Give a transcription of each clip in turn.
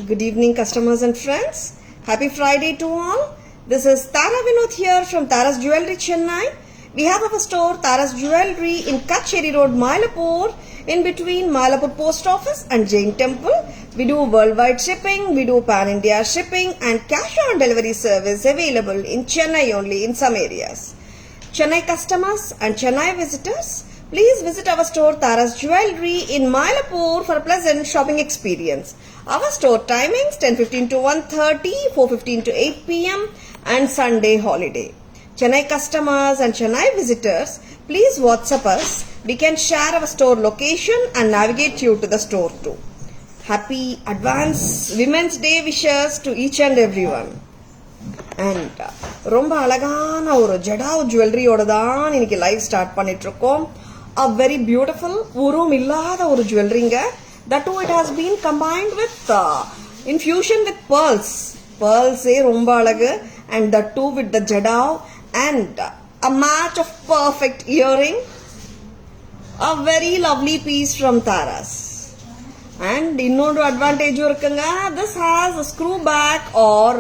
Good evening, customers and friends. Happy Friday to all. This is Tara Vinod here from Tara's Jewelry, Chennai. We have our store Tara's Jewelry in Kacheri Road, Mylapore, in between Mylapore Post Office and Jain Temple. We do worldwide shipping, we do pan-India shipping and cash on delivery service available in Chennai only in some areas. Chennai customers and Chennai visitors, please visit our store Tara's Jewelry in Mylapore for a pleasant shopping experience. Our store timings 10:15 to 1:30, 4:15 to 8 p.m. and Sunday holiday. Chennai customers and Chennai visitors, please WhatsApp us. We can share our store location and navigate you to the store too. Happy advance Women's Day wishes to each and everyone. And ரொம்ப அழகான ஒரு ஜடாவ் ஜுவல்லரியோட தான் இன்னைக்கு live start பண்ணிட்டு இருக்கோம். A very beautiful உருவம் இல்லாத ஒரு ஜுவல்லரிங்க. That too it has been combined with infusion with pearls. Pearls ரொம்ப அழகு and that too with the jadav and a match of perfect earring. A very lovely piece from Tara's. And இன்னொரு அட்வான்டேஜும் இருக்குங்க. This has a screw back or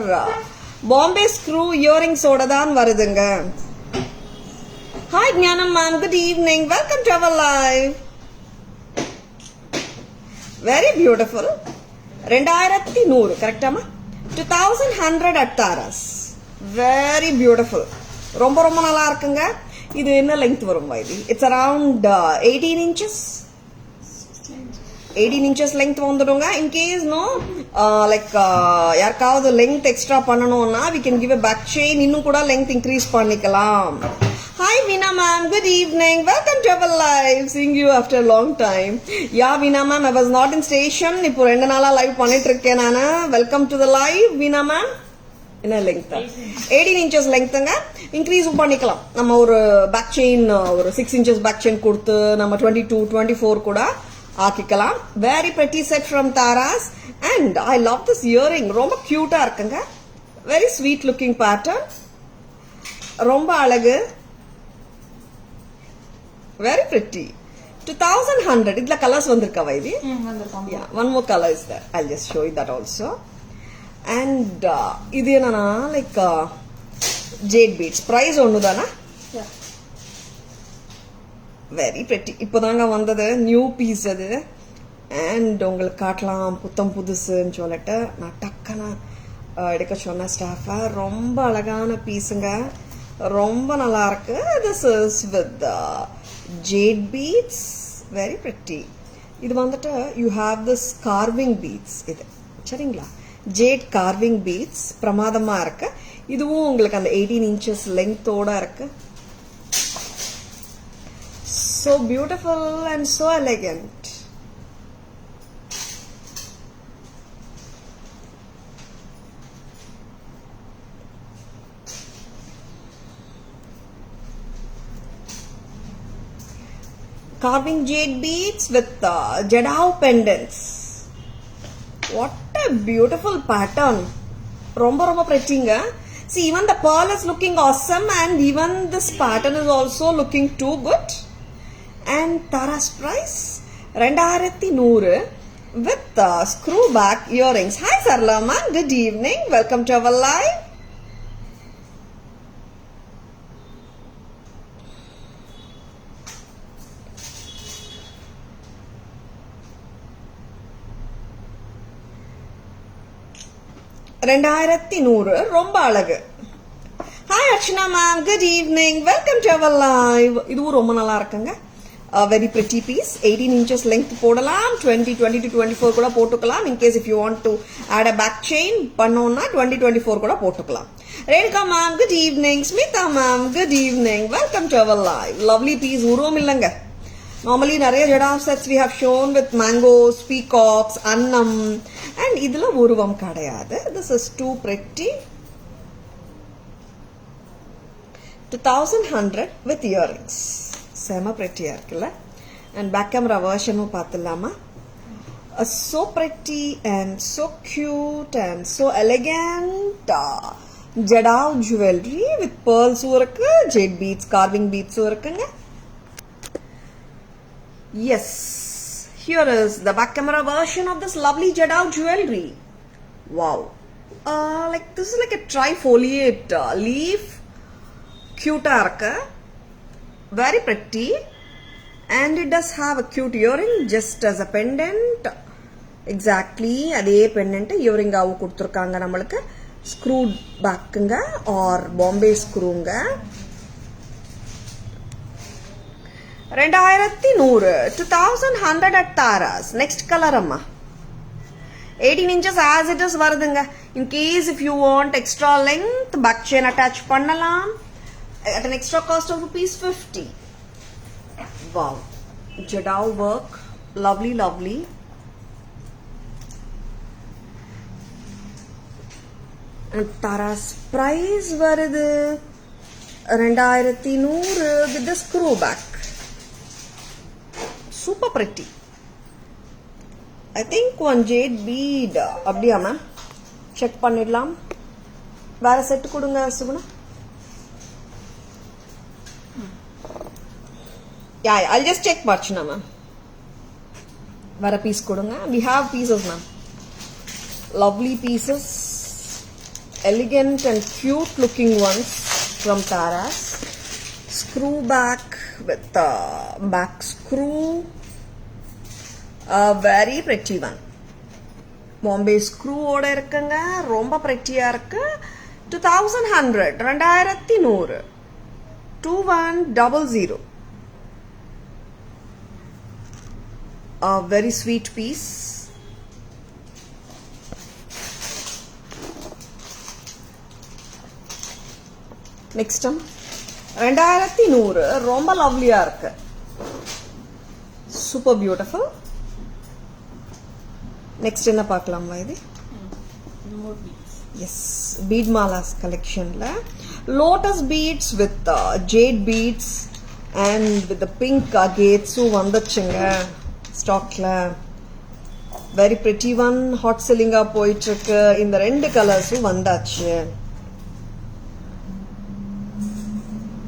Bombay screw earrings ஓட தான் வருதுங்க. Hi Jnanam ma'am, good evening. Welcome to our live. Very beautiful. 2100 கரெக்டாமா? 2100 at Tara's. Very beautiful. ரொம்ப ரொம்ப நல்லா இருக்குங்க. இது என்ன லெங்த் வரும் இது? It's around 18 inches. 18 inches length வந்துடுங்க. In case no யாருக்காவது length extra பண்ணணும்னா we can give a back chain இன்னும் கூட length increase பண்ணிக்கலாம். Hi Veena ma'am, good evening. Welcome to our live. Seeing you after a long time. Yeah Veena ma'am, I was not in station. இப்போ 2 நாளா live பண்ணிட்டு இருக்கேன் நானு. Welcome to the live Veena ma'am. என்ன length? 18 inches lengthங்க. increase பண்ணிக்கலாம். நம்ம ஒரு back chain ஒரு 6 inches back chain கொடுத்து நம்ம 22, 24 கூட ஆக்கிக்கலாம். Very pretty set from Tara's and I love this earring. ரொம்ப கியூட்டா இருக்குங்க. Very sweet looking pattern. ரொம்ப அழகு. Very pretty. 2100. இதுல கலர்ஸ் வந்திருக்கவா இது? வந்திருக்கும். Yeah, one more color is there. I'll just show you that also. And இது என்னன்னா like jade beads. Price ஒண்ணுதானா? Yeah. Very pretty. இப்போதாங்க வந்தது நியூ பீஸ் அது. And உங்களுக்கு காட்டலாம் புத்தம் புதுசுன்னு சொல்லிட்டு நான் டக்குன்னு எடுக்க சொன்ன ஸ்டாஃபா ரொம்ப அழகான பீஸுங்க. ரொம்ப நல்லா இருக்கு. This is with jade beads. Very pretty. இது வந்துட்டு you have this carving beads. இது சரிங்களா? jade carving beads பிரமாதமா இருக்கு. இதுவும் உங்களுக்கு அந்த 18 inches length-ஓட இருக்கு. So beautiful and so elegant. Carving jade beads with jadav pendants. What a beautiful pattern. Romba romba prettyங்க. See, even the pearl is looking awesome and even this pattern is also looking too good. And Tara's price 2100 with screw back earrings. Hi Sarlama, good evening. Welcome to our live. $2100 ரொம்ப அழகு. Hi Archana ma'am, good evening. Welcome to our live. இதுவும் ரொம்ப நல்லா இருக்குங்க. A very pretty piece. 18 inches length போடலாம். 20 to 24 கூட போட்டுக்கலாம். In case if you want to add a back chain பண்ணோம்னா 20-24 கூட போட்டுக்கலாம். Redka ma'am, good evening. Smita ma'am, good evening. Welcome to our live. Lovely piece. உருவம் இல்லங்க. Normally நிறைய jadav sets we have shown with mangoes, peacocks, annam and இதுல உருவம் கிடையாது. This is too pretty. 2100 with earrings. செம pretty-ஆ இருக்குல்ல? And back camera version-உம் பார்த்துலாமா? So pretty and so cute and so elegant. jadav jewelry with pearls-உம் இருக்கு, jade beads, carving beads-உம் இருக்குங்க. Yes, here is the back camera version of this lovely jadav jewelry. Wow. Like this is like a trifoliate leaf. Cute arka. Very pretty. And it does have a cute earring just as a pendant. Exactly. அதே pendant earring ஆவு கொடுத்திருக்காங்க நம்மளுக்கு. Screwed backங்க or Bombay screwங்க. 2100 at Taras. Next color amma. 18 inches as it is varudunga. In case if you want extra length, back chain attach pannalam at an extra cost of ₹50. Wow. Jadao work. Lovely, lovely. And Taras price varudu 2100 with the screw back. Super pretty. I think one jade bead அப்படியா ma'am check பண்ணிடலாம். வேற set கொடுங்க Suguna. Yeah, I'll just check Marchana ma'am. வேற piece கொடுங்க. We have pieces ma'am. Lovely pieces. Elegant and cute looking ones from Taras. Screw back with back screw. A very pretty one. Bombay screw oda irukanga. Romba pretty ah irukku. 2100. 2100. 2100. A very sweet piece. Next one. 2100. Romba lovely ah irukku. Super beautiful. Next என்ன பார்க்கலாமா இது? More beads. Yes, bead malas collection la lotus beads with jade beads and with the pink agates vanduchunga stock la. Very pretty one, hot selling ah போயிட்டு இருக்கு. இந்த ரெண்டு colours வந்தாச்சு.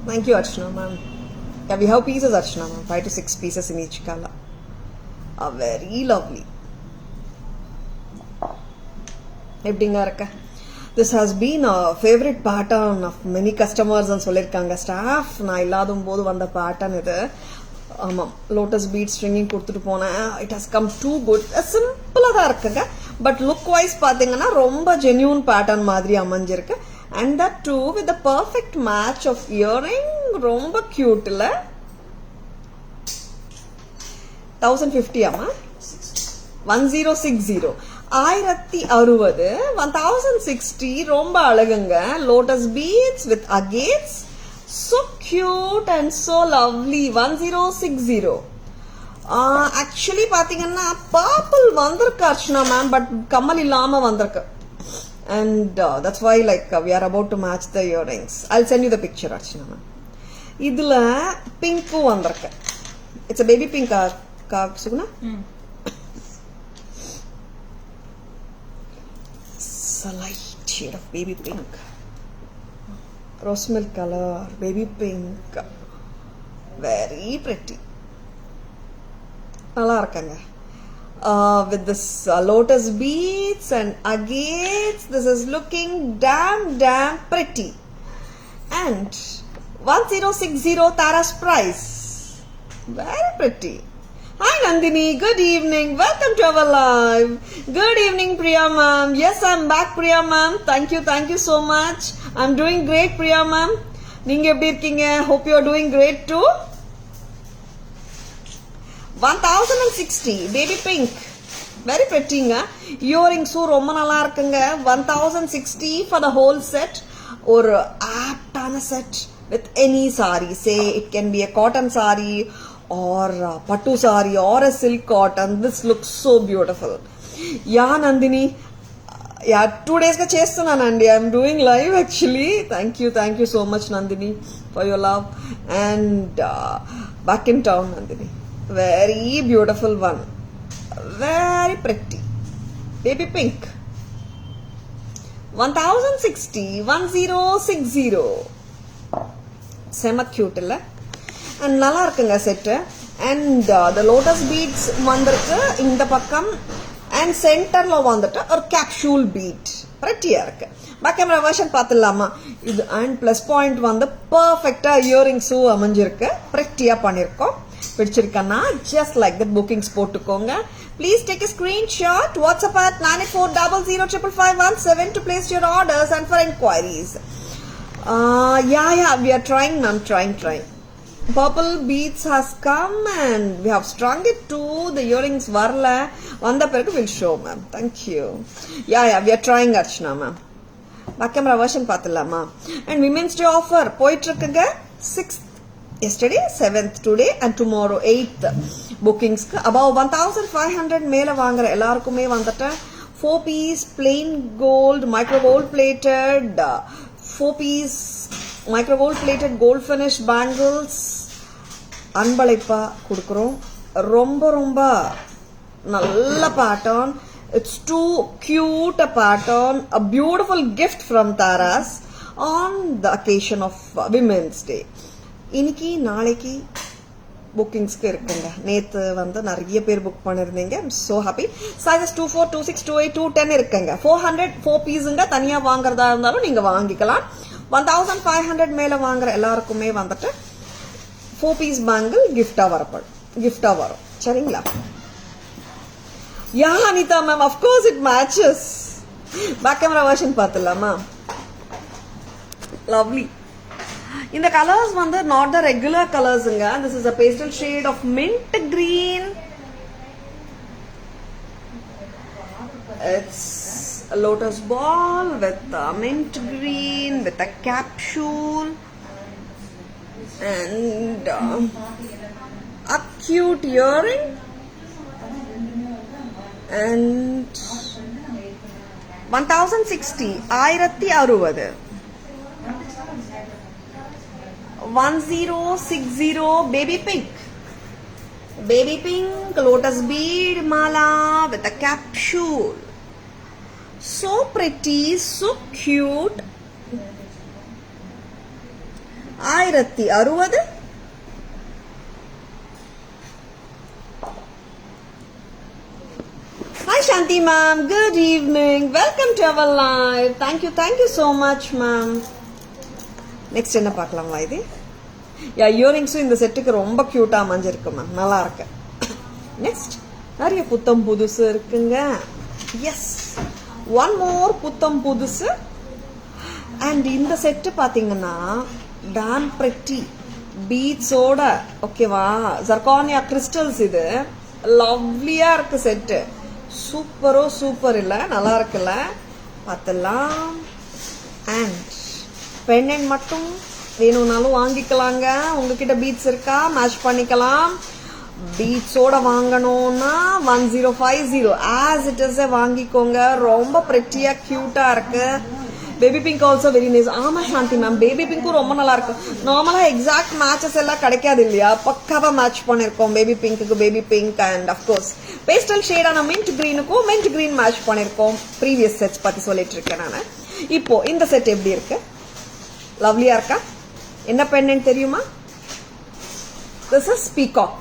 Thank you Archana ma'am. Yeah, we have pieces Archana ma'am, 5 to 6 pieces in each color. Very lovely. எப்படிங்க இருக்க? This has been a favorite pattern of many customers and சொல்லிருக்காங்க. Staff நான் இல்லாத போது வந்த பேட்டர்ன் இது. ஆமாம், லோட்டஸ் பீட் ஸ்ட்ரிங்கிங் கொடுத்துட்டு போனேன். It has come to good. சிம்பிளாக தான் இருக்குங்க. பட் லுக் வைஸ் பார்த்தீங்கன்னா ரொம்ப ஜென்யூன் பேட்டர்ன் மாதிரி அமைஞ்சிருக்கு. And that too with the perfect match of earring. ரொம்ப கியூட் இல்ல? 1050 ஆமா? 1060. 1060. 1060 ரொம்ப அழகுங்க. Lotus beads with agates. So cute and so lovely. 1060. Actually பாத்தீங்கன்னா purple வந்திருக்கு அர்ச்சனா மேம், பட் கம்மல் இல்லாம வந்திருக்கு. And that's why like we are about to match the earrings. I'll send you the picture Archana ma'am. இதுல pink வந்திருக்கு. It's a baby pink Suguna. It's a light shade of baby pink. Rose milk color, baby pink. Very pretty. நல்லா இருக்காங்க. With this lotus beads and agates, this is looking damn pretty. And 1060 Tara's price. Very pretty. Hi Nandini, good evening. Welcome to our live. Good evening Priya ma'am. Yes, I'm back Priya ma'am. Thank you so much. I'm doing great Priya ma'am. நீங்க எப்படி இருக்கீங்க? Hope you are doing great too. 1060 baby pink. Very pretty ங்க. Earrings ரொம்ப நல்லா இருக்குங்க. 1060 for the whole set. ஒரு ஆப்டான set with any saree. Say it can be a cotton saree or pattu saree or a silk cotton. This looks so beautiful. Yeah Nandini. Yeah, 2 days ka chestunnanandi. I'm doing live actually. Thank you so much Nandini for your love. And back in town Nandini. Very beautiful one. Very pretty. Baby pink. 1060. 1060. Sema cute illa. And நல்லா இருக்குங்க set. And the lotus beads வந்திருக்கு இந்த பக்கம். And சென்டர்ல வந்துட்டு ஒரு capsule beat pretty-ஆ இருக்கு. Back camera version பார்த்துடலாமா? இது அண்ட் பிளஸ் பாயிண்ட் வந்து பர்ஃபெக்டா இயரிங்ஸும் அமைஞ்சிருக்கு. pretty-ஆ பண்ணிருக்கோம். பிடிச்சிருக்கா? just like that bookings போட்டுக்கோங்க. Please take a screenshot. WhatsApp at 9400555117 to place your orders and for inquiries. Yeah, we are trying, ma'am. Trying. Purple beads has come and we have strung it too. The earrings varla. Vanda peraku will show, ma'am. Thank you. Yeah, we are trying, Archana, ma'am. Back camera version paathalama. And Women's Day offer. Poitrukkuga 6th. Yesterday 7th, today and tomorrow 8th bookings above 1500 மேல வாங்குற எல்லாருக்குமே வந்துட்டு 4 piece plain gold micro gold plated 4 piece micro gold plated gold finish bangles அன்பளிப்பா கொடுக்கிறோம். ரொம்ப நல்ல pattern. It's too cute a pattern, a beautiful gift from Taras on the occasion of Women's Day. இன்னைக்கு நாளைக்கு புக்கிங்ஸ்க்கு இருக்குங்க. நேற்று வந்து நிறைய பேர் புக் பண்ணிருந்தீங்க. I'm so happy. சைஸஸ் 24, 26, 28, 210 இருக்குங்க. 400 4 பீஸுங்க. தனியா வாங்குறதா இருந்தாலும் நீங்க வாங்கிக்கலாம். 1500 மேல வாங்குற எல்லாருக்குமே வந்துட்டு 4 பீஸ் பேங்கிள் கிஃப்டா வரும். சரிங்களா? Yeah Anitha ma'am, of course it matches. Back camera version பார்த்துலாமா? lovely. இந்த கலர்ஸ் வந்து not the regular colors-ங்க. This is a pastel shade of mint green. It's a lotus ball with mint green with a capsule and a cute earring and 1060 1060 baby pink lotus bead mala with a capsule. So pretty, so cute. 1060. Hi Shanti ma'am, good evening. Welcome to our live. Thank you so much ma'am. Next என்ன பார்க்கலாமா? இது இயரிங்ஸும் இந்த செட்டுக்கு ரொம்ப கியூட்டா அமைஞ்சிருக்கு ma'am. நல்லா இருக்கு. நெக்ஸ்ட் நிறைய புத்தம் புதுசு இருக்குங்க. எஸ், ஒன் மோர் புத்தம் புதுசு. அண்ட் இந்த செட்டு பாத்தீங்கன்னா டாம் பிரெட்டி பீட்ஸோட ஓகேவா, ஜர்கானியா கிறிஸ்டல்ஸ். இது லவ்லியா இருக்கு செட்டு. சூப்பர் இல்ல, நல்லா இருக்குல்ல, பார்த்தலாம். அண்ட் பெண்டன்ட் மட்டும் வேணும்னாலும் வாங்கிக்கலாங்க. உங்ககிட்ட பீட்ஸ் இருக்கா, மேட்ச் பண்ணிக்கலாம். பீட்ஸோட வாங்கணும்னா 1050 ஆஸ் இட் இஸ் வாங்கிக்கோங்க. ரொம்ப பிரெட்டியா கியூட்டா இருக்கு. Baby pink also very nice. ஆமா சாந்தி மேம், பேபி பிங்க்கும் ரொம்ப நல்லா இருக்கு. நார்மலா எக்ஸாக்ட் மேட்சஸ் எல்லாம் கிடைக்காது இல்லையா, பக்காவா மேட்ச் பண்ணிருக்கோம். பேபி பிங்க்கு baby pink and of course pastel ஷேடான மின்ட் கிரீனுக்கும் மின்ட் கிரீன் மேட்ச் பண்ணிருக்கோம். ப்ரீவியஸ் செட்ஸ் பத்தி சொல்லிட்டு இருக்கேன் நான். இப்போ இந்த செட் எப்படி இருக்கு? லவ்லியா இருக்கா? என்ன பெண்டன்ட் தெரியுமா? This is peacock.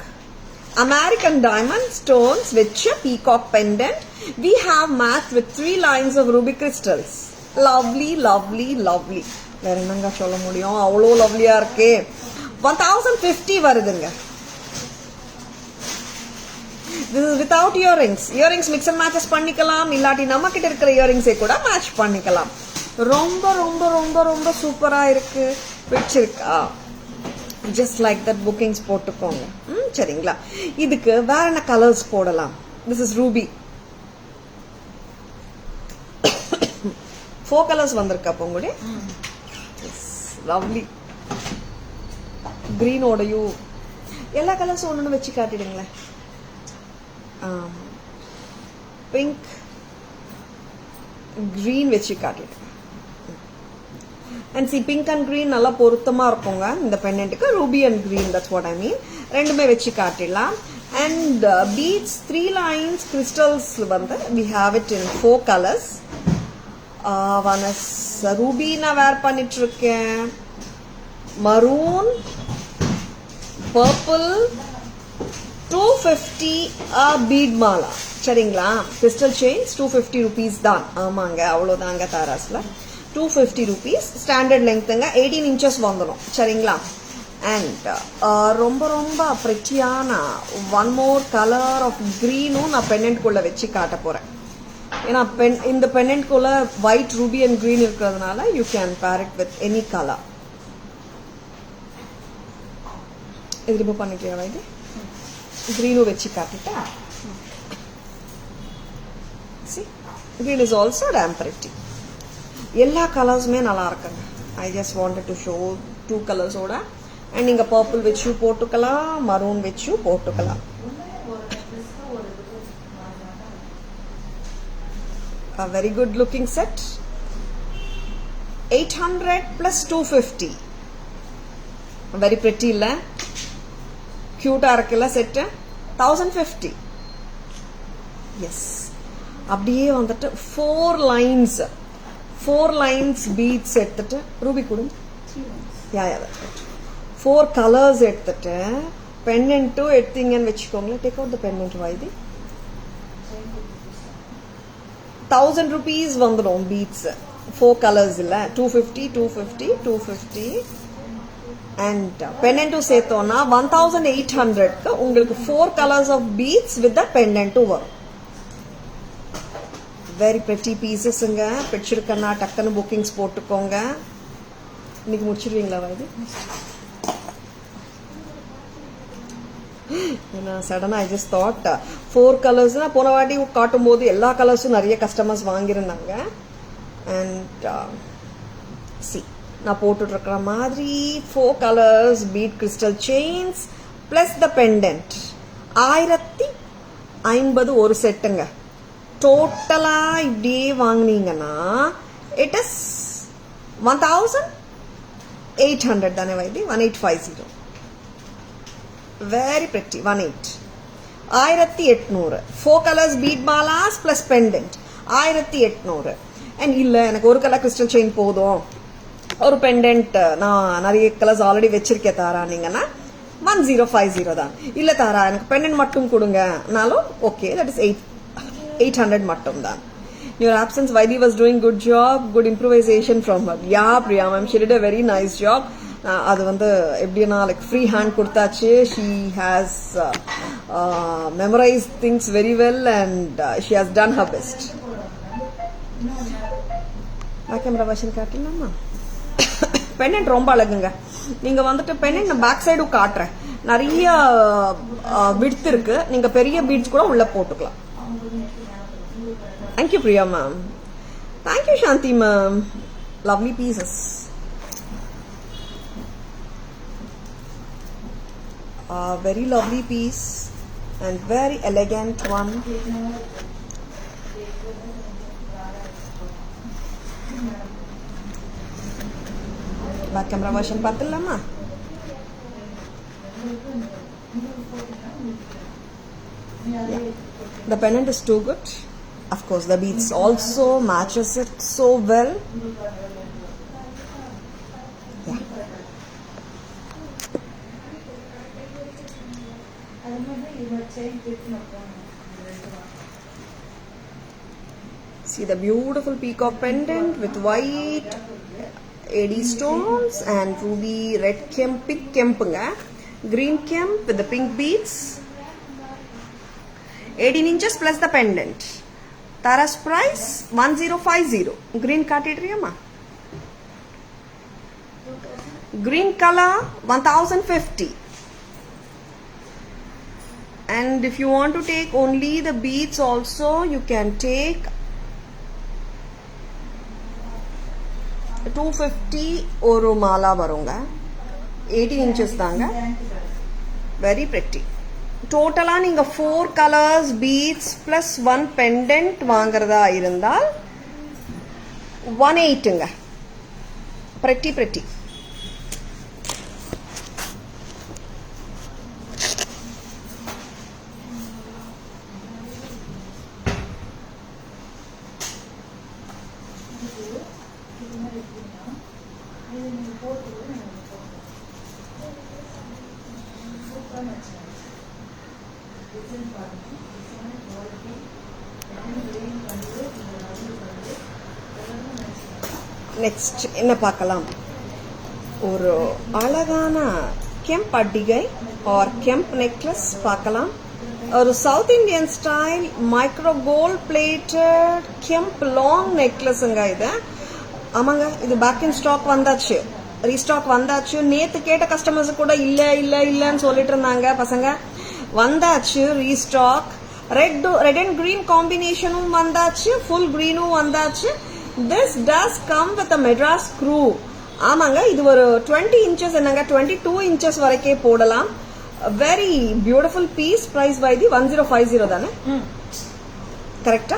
American diamond stones with a peacock pendant. We have matched with 3 lines of ruby crystals. Lovely. வேற என்னங்க சொல்ல முடியும், அவ்வளோ லவ்லியா இருக்கே. 1050 வருதுங்க. This is without earrings. Earrings mix and matches பண்ணிக்கலாம். இல்லாட்டி நம்ம கிட்ட இருக்கிற இயரிங்ஸை கூட மேட்ச் பண்ணிக்கலாம். ரொம்ப சூப்பரா இருக்கு. பிடிச்சிருக்கா? ஜஸ்ட் லைக் தட் புக்கிங்ஸ் போட்டுக்கோங்க. சரிங்களா? இதுக்கு வேற என்ன கலர்ஸ் போடலாம்? This is Ruby. 4 கலர்ஸ் வந்திருக்கா பொங்குடி. லவ்லி கிரீனோடையும் எல்லா கலர்ஸ் ஒன்று வச்சு காட்டிடுங்களேன். பிங்க் கிரீன் வச்சு காட்டிடுங்க. And see pink and green நல்லா பொருத்தமா இருக்குங்க இந்த பெண்டன்ட்டுக்கு. Ruby and green, that's what I mean. ரெண்டுமே வச்சு காட்டிடலாம். அண்ட் பீட்ஸ் 3 lines crystals வந்து we have it in 4 colors. one is Ruby நான் வேர் பண்ணிட்டு இருக்கேன், மரூன், பர்பிள், 250 bead mala. சரிங்களா? கிறிஸ்டல் செயின்ஸ் 250 rupees தான். ஆமாங்க, அவ்வளோதாங்க தாராஸில் 250 rupees. ஸ்டாண்டர்ட் லெங்க்த்துங்க, 18 inches வந்துடும். சரிங்களா? அண்ட் ரொம்ப ரொம்ப ப்ரெட்டியான ஒன் மோர் கலர் ஆஃப் க்ரீனும் நான் பெண்டன்ட்குள்ளே வச்சு காட்ட போகிறேன். ஏன்னா இந்த பெண்டன்ட்குள்ளே ஒயிட் ரூபி அண்ட் க்ரீன் இருக்கிறதுனால யூ கேன் பேர் இட் வித் எனி கலர். இது ரிமூவ் பண்ணிக்கலாம். இது க்ரீனும் வச்சு காட்டிட்டா. See, green is also damn pretty. எல்லா கலர்ஸுமே நல்லா இருக்குங்க. I just wanted to show two colors ஓட. அண்ட் நீங்கள் பர்பிள் வச்சு போட்டுக்கலாம், மரூன் வச்சு போட்டுக்கலாம். A very good looking set. 800 plus 250. Very pretty இல்ல? க்யூட்டாக இருக்குல்ல செட்டு? 1050. எஸ், அப்படியே வந்துட்டு 4 lines பீட்ஸ் எடுத்துட்டு ரூபி கொடுங்க. யா 4 கலர்ஸ் எடுத்துட்டு பெண்டன்ட்டும் எடுத்தீங்கன்னு வச்சுக்கோங்களேன். Take out the pendant why this. 1000 rupees வந்துடும் பீட்ஸ். 4 கலர்ஸ் இல்லை, 250 250 250 அண்ட் பெண்டன்ட்டும் சேர்த்தோன்னா 1800க்கு உங்களுக்கு 4 colours of beads with the பெண்டன்ட்டும் வரும். Very pretty பீசஸ்ங்க. பிடிச்சிருக்கன்னா டக்குன்னு புக்கிங்ஸ் போட்டுக்கோங்க. இன்னைக்கு முடிச்சிருவீங்களா வைதி? ஏன்னா சடனாக ஐ ஜஸ்ட் தாட் 4 கலர்ஸ்னால் போன வாட்டி காட்டும் போது எல்லா கலர்ஸும் நிறைய கஸ்டமர்ஸ் வாங்கியிருந்தாங்க. அண்ட் நான் போட்டுட்ருக்கிற மாதிரி 4 colours bead crystal chains plus the pendant 1050 ஒரு செட்டுங்க. டோட்டலாக இப்படியே வாங்கினீங்கன்னா இட் இஸ் 1800 தானே வைதி? 1850. Very pretty. 1800. 4 colours bead malas plus pendant 1800. அண்ட் இல்லை எனக்கு ஒரு கலர் கிறிஸ்டல் செயின் போதும், ஒரு பெண்டன்ட் நான் நிறைய கலர்ஸ் ஆல்ரெடி வச்சிருக்கேன் தாரானீங்கன்னா 1050 தான். இல்லை தாரா எனக்கு பெண்டன்ட் மட்டும் கொடுங்கனாலும் ஓகே, தட் இஸ் 800 மட்டும் தான். Your absence, Vaidi was doing good job, good improvisation from her. Yeah, Priya ma'am, she did a very nice job. அது வந்து எப்படின்னா லைக் ஃப்ரீ ஹேண்ட் கொடுத்தாச்சு. She has memorise things very well and she has done her best. Back camera version காட்டலாமா? Pendant ரொம்ப அழகுங்க. நீங்கள் வந்துட்டு pendant நான் பேக் சைடும் காட்டுறேன். நிறைய விட்த் இருக்கு. நீங்கள் பெரிய பீட்ஸ் கூட உள்ள போட்டுக்கலாம். Thank you, Priya ma'am. Thank you, Shanti ma'am. Lovely pieces. Very lovely piece and very elegant one. Back camera version pathillama. Yeah. The pendant is too good. Of course, the beads also matches it so well. Yeah. See the beautiful peacock pendant with white AD stones and ruby red kemp, pink kempunga, green kemp with the pink beads. 18 inches plus the pendant. Tara's price 1050. Green cartridriama. Green color 1050. And if you want to take only the beads also, you can take 250 oru mala varunga. 18 inches தாங்க. Very pretty. டோட்டலா நீங்க 4 colours beads plus 1 pendant வாங்குறதா இருந்தால் 18ங்க. pretty. Next என்ன பார்க்கலாம்? ஒரு அழகான கெம்ப் அட்டிகை R கெம்ப் necklace பார்க்கலாம். ஒரு south Indian style micro gold plated கெம்ப் long நெக்லஸ்ங்க இது. ஆமாங்க, இது பேக் இன் ஸ்டாக் வந்தாச்சு, ரீஸ்டாக் வந்தாச்சு. நேத்து கேட்ட கஸ்டமர்ஸ் கூட இல்லன்னு சொல்லிட்டு இருந்தாங்க பசங்க. வந்தாச்சு ரீஸ்டாக். ரெட் அண்ட் கிரீன் காம்பினேஷனும் வந்தாச்சு, ஃபுல் கிரீனும் வந்தாச்சு. This does come with Madras screw. ஆமாங்க, இது ஒரு 20 inches என்னங்க 22 inches வரைக்கே போடலாம். Very beautiful piece. Price by the 1050 தானே? கரெக்டா?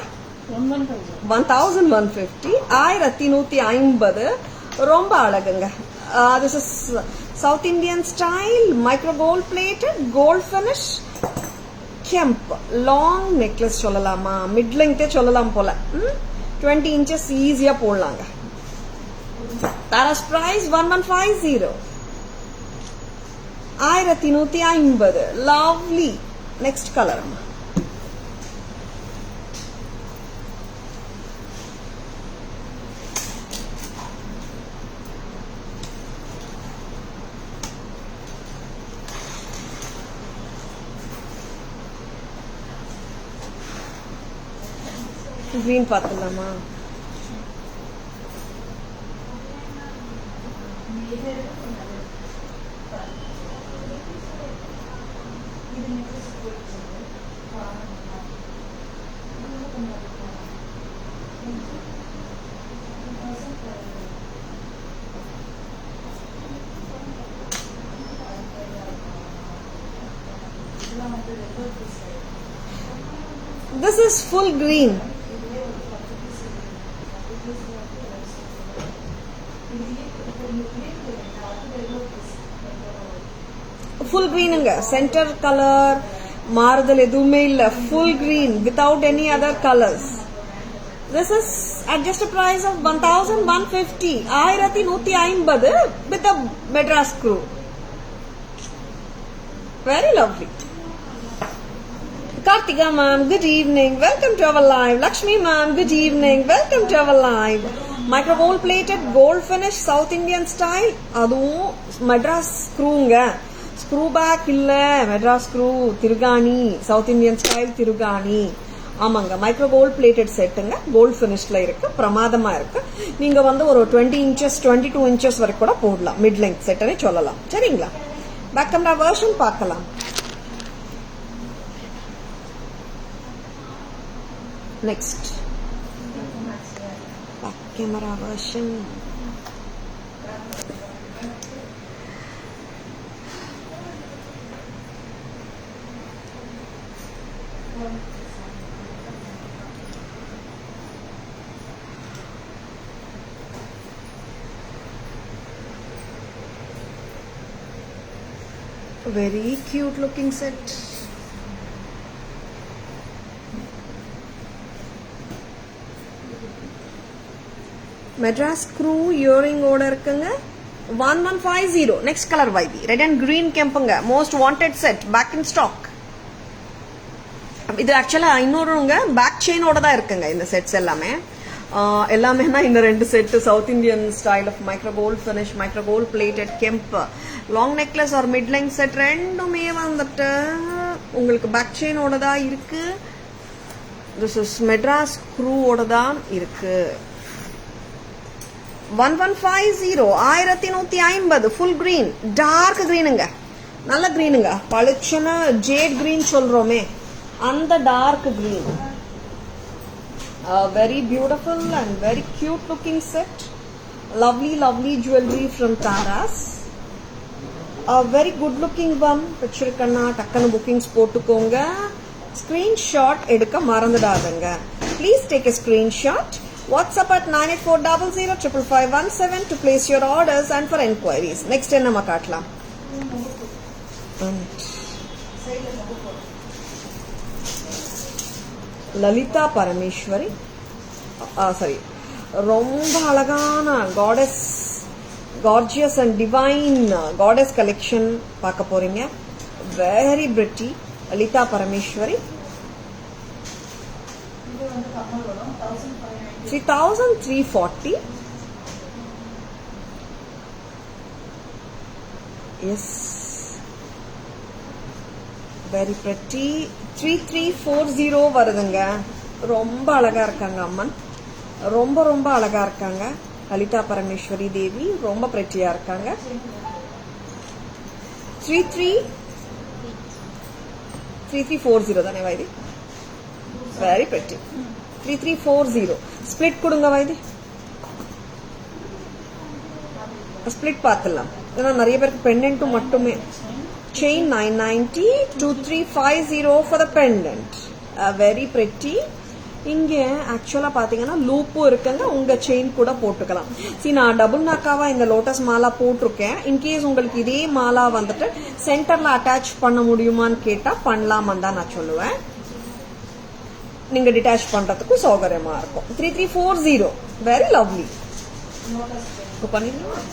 1150, 1150. ரொம்ப அழகுங்க. This is south Indian style micro gold plated gold finish kemp long necklace சொல்லலாமா, மிட் லெங்தே சொல்லலாம் போல. 20 inches ஈஸியா போடலாங்க. தாராஸ் price 1150, 1150. Lovely. Next colour. Green பார்த்துலாமா? This is full green. Full green ங்க. Center color மாறுதல் எதுவுமே இல்ல. Full green without any other colors. This is at just a price of 1150, 1150 with a Madras screw. Very lovely. Kartika ma'am, good evening. Welcome to our live. Lakshmi ma'am, good evening. Welcome to our live. Micro gold plated gold finish South Indian style. அதுவும் Madras screwங்க. Screw back இல்ல, Madras screw திருகாணி, south Indian style திருகாணி. ஆமாங்க, micro gold plated செட்டுங்க. Gold பினிஷ்ல இருக்கு, பிரமாதமா இருக்கு. நீங்க வந்து ஒரு 20 inches 22 inches வரைக்கும் கூட போடலாம். மிட் லெங்த் செட்டுன்னு சொல்லலாம். சரிங்களா? பேக் கேமரா வெர்ஷன் பார்க்கலாம். Next back camera version. Very cute looking set. Madras screw earring ஓட இருக்குங்க. 1150. Next color YB. Red and green கெம்புங்க. Most wanted set. Back in stock. இது ஆக்சுவலா இன்னொருங்க பேக் செயினோட தான் இருக்குங்க இந்த செட்ஸ் எல்லாமே. எல்லாமே இந்த ரெண்டு set south Indian style of micro gold finish micro gold plated கெம்ப் long necklace or mid length set ரெண்டுமே வந்துட்டு உங்களுக்கு பேக் செயினோட தான் இருக்கு. திஸ் இஸ் மெட்ராஸ் ஸ்க்ரூவோட தான் இருக்கு. 1150, 1150. ஃபுல் கிரீன், டார்க் கிரீனுங்க. நல்ல கிரீனுங்க. பளிச்சுன்னு ஜேட் கிரீன் சொல்றோமே அந்த dark green. Very beautiful and very cute looking set. Lovely jewelry from Taras. A very good looking one. Picture kanna takkana bookings potukonga. Screenshot edukka marandadadanga. Please take a screenshot. WhatsApp at 9840055517 to place your orders and for enquiries. Next enna makatlam. Lalitha Parameswari. Sorry, ரொம்ப அழகான goddess, gorgeous and divine goddess collection பார்க்க போறீங்க. Very pretty Lalitha Parameswari. 3,340. Yes, very pretty. 3,340 வருதுங்க. ரொம்ப அழகா இருக்காங்க அம்மன், ரொம்ப ரொம்ப அழகா இருக்காங்க. லலிதா பரமேஸ்வரி தேவி ரொம்ப பிரெட்டியா இருக்காங்க. 3,340 தானே வைதி? Very pretty. 3,340 ஸ்பிளிட் கொடுங்க வைதி. ஸ்பிளிட் பார்த்துலாம், ஏன்னா நிறைய பேருக்கு பெண்டன்ட்டும் மட்டுமே. Chain 990, 2,350 for the pendant. Very pretty. இங்க ஆக்சுவலா பாத்தீங்கன்னா லூப்பும் இருக்குங்க, உங்க செயின் கூட போட்டுக்கலாம். சரி, நான் டபுள் நாக்காவா இந்த லோட்டஸ் மாலா போட்டிருக்கேன். இன்கேஸ் உங்களுக்கு இதே மாலா வந்துட்டு சென்டர்ல அட்டாச் பண்ண முடியுமான்னு கேட்டா பண்ணலாமான்னு தான் நான் சொல்லுவேன். நீங்க டிட்டாச் பண்றதுக்கும் சௌகரியமா இருக்கும். 3,340 வெரி லவ்லி. பண்ணிடலாம்.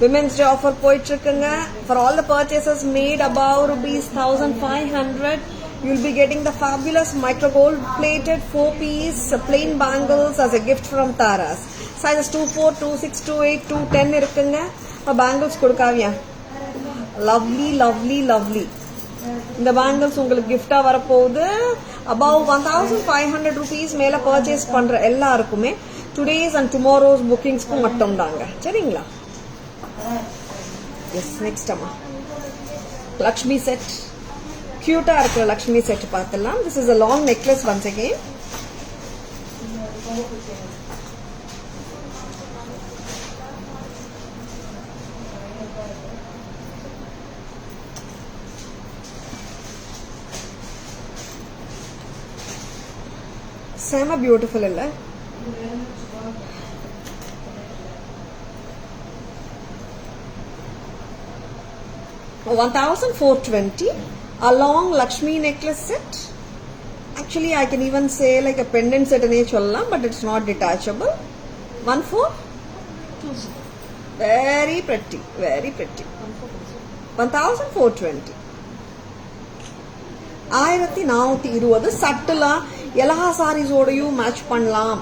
விமென்ஸ் டே ஆஃபர் போயிட்டு இருக்குங்க. For all the purchases made above ₹1,500 you'll be getting the fabulous micro gold plated 4-piece plain bangles as a gift from Taras. Sizes 24, 26, 28, 210 இருக்குங்க. பேங்கிள்ஸ் கொடுக்காவியா? Lovely lovely lovely. இந்த bangles உங்களுக்கு கிஃப்டா வரப்போகுது. above 1,500 rupees மேல purchase பண்ற எல்லாருக்குமே today's and tomorrow's புக்கிங்ஸ்க்கு மட்டும் தாங்க. சரிங்களா? எஸ், நெக்ஸ்ட் அம்மா லக்ஷ்மி செட். கியூட்டா இருக்கிற லக்ஷ்மி செட் பார்த்துலாம். This is a long necklace once again. செம பியூட்டிஃபுல் இல்ல? $1,420 a long Lakshmi necklace set. Actually, I can even say like a pendant set ane sollalam, but it's not detachable. 1,420. Very pretty, very pretty. 1,420. 1,420 சட்டிலா எல்லா சாரீஸோடையும் match பண்ணலாம்.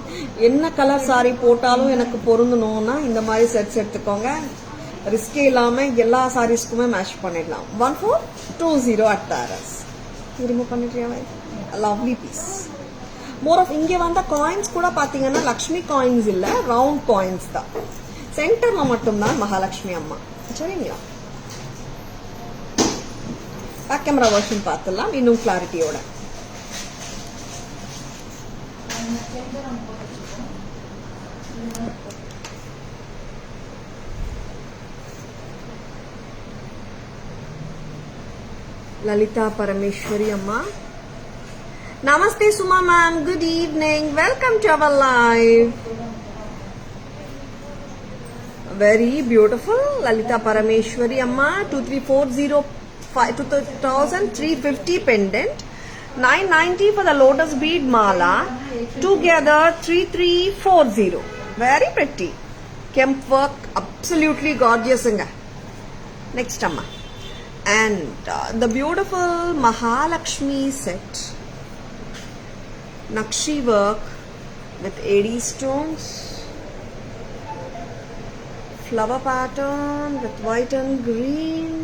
என்ன colour sorry போட்டாலும் எனக்கு பொருந்தணும்னா இந்த மாதிரி sets எடுத்துக்கோங்க. ரிஸ்கே இல்லாம எல்லா சாரீஸ்க்குமே மேட்ச் பண்ணிடலாம். 1,420 at Taras. ரிமூவ் பண்ணிட்டியா? Lovely piece. மோர் ஆஃப் இங்க வந்த காயின்ஸ் கூட பாத்தீங்கன்னா லக்ஷ்மி காயின்ஸ் இல்ல, ரவுண்ட் காயின்ஸ் தான். சென்டர்ல மட்டும்தான் மகாலட்சுமி அம்மா. சரிங்களா? பேக் கேமரா வெர்ஷன் பார்த்துலாம் இன்னும் கிளாரிட்டியோட. Lalita Parameshwari Amma. Namaste Suma ma'am, good evening. Welcome to our live. Very beautiful Lalita Parameshwari Amma. 2,350 pendant. 990 for the lotus bead mala. Together 3,340. Very pretty. Kemp work, absolutely gorgeous. Next Amma. And the beautiful Mahalakshmi set, Nakshi work with AD stones, flower pattern with white and green.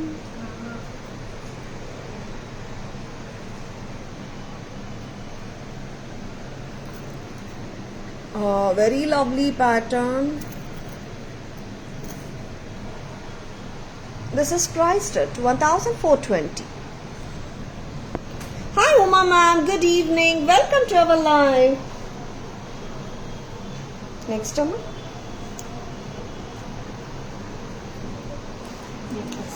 Very lovely pattern. This is priced at 1,420. Hi Uma ma'am, good evening. Welcome to our live. Next Amma. Yes.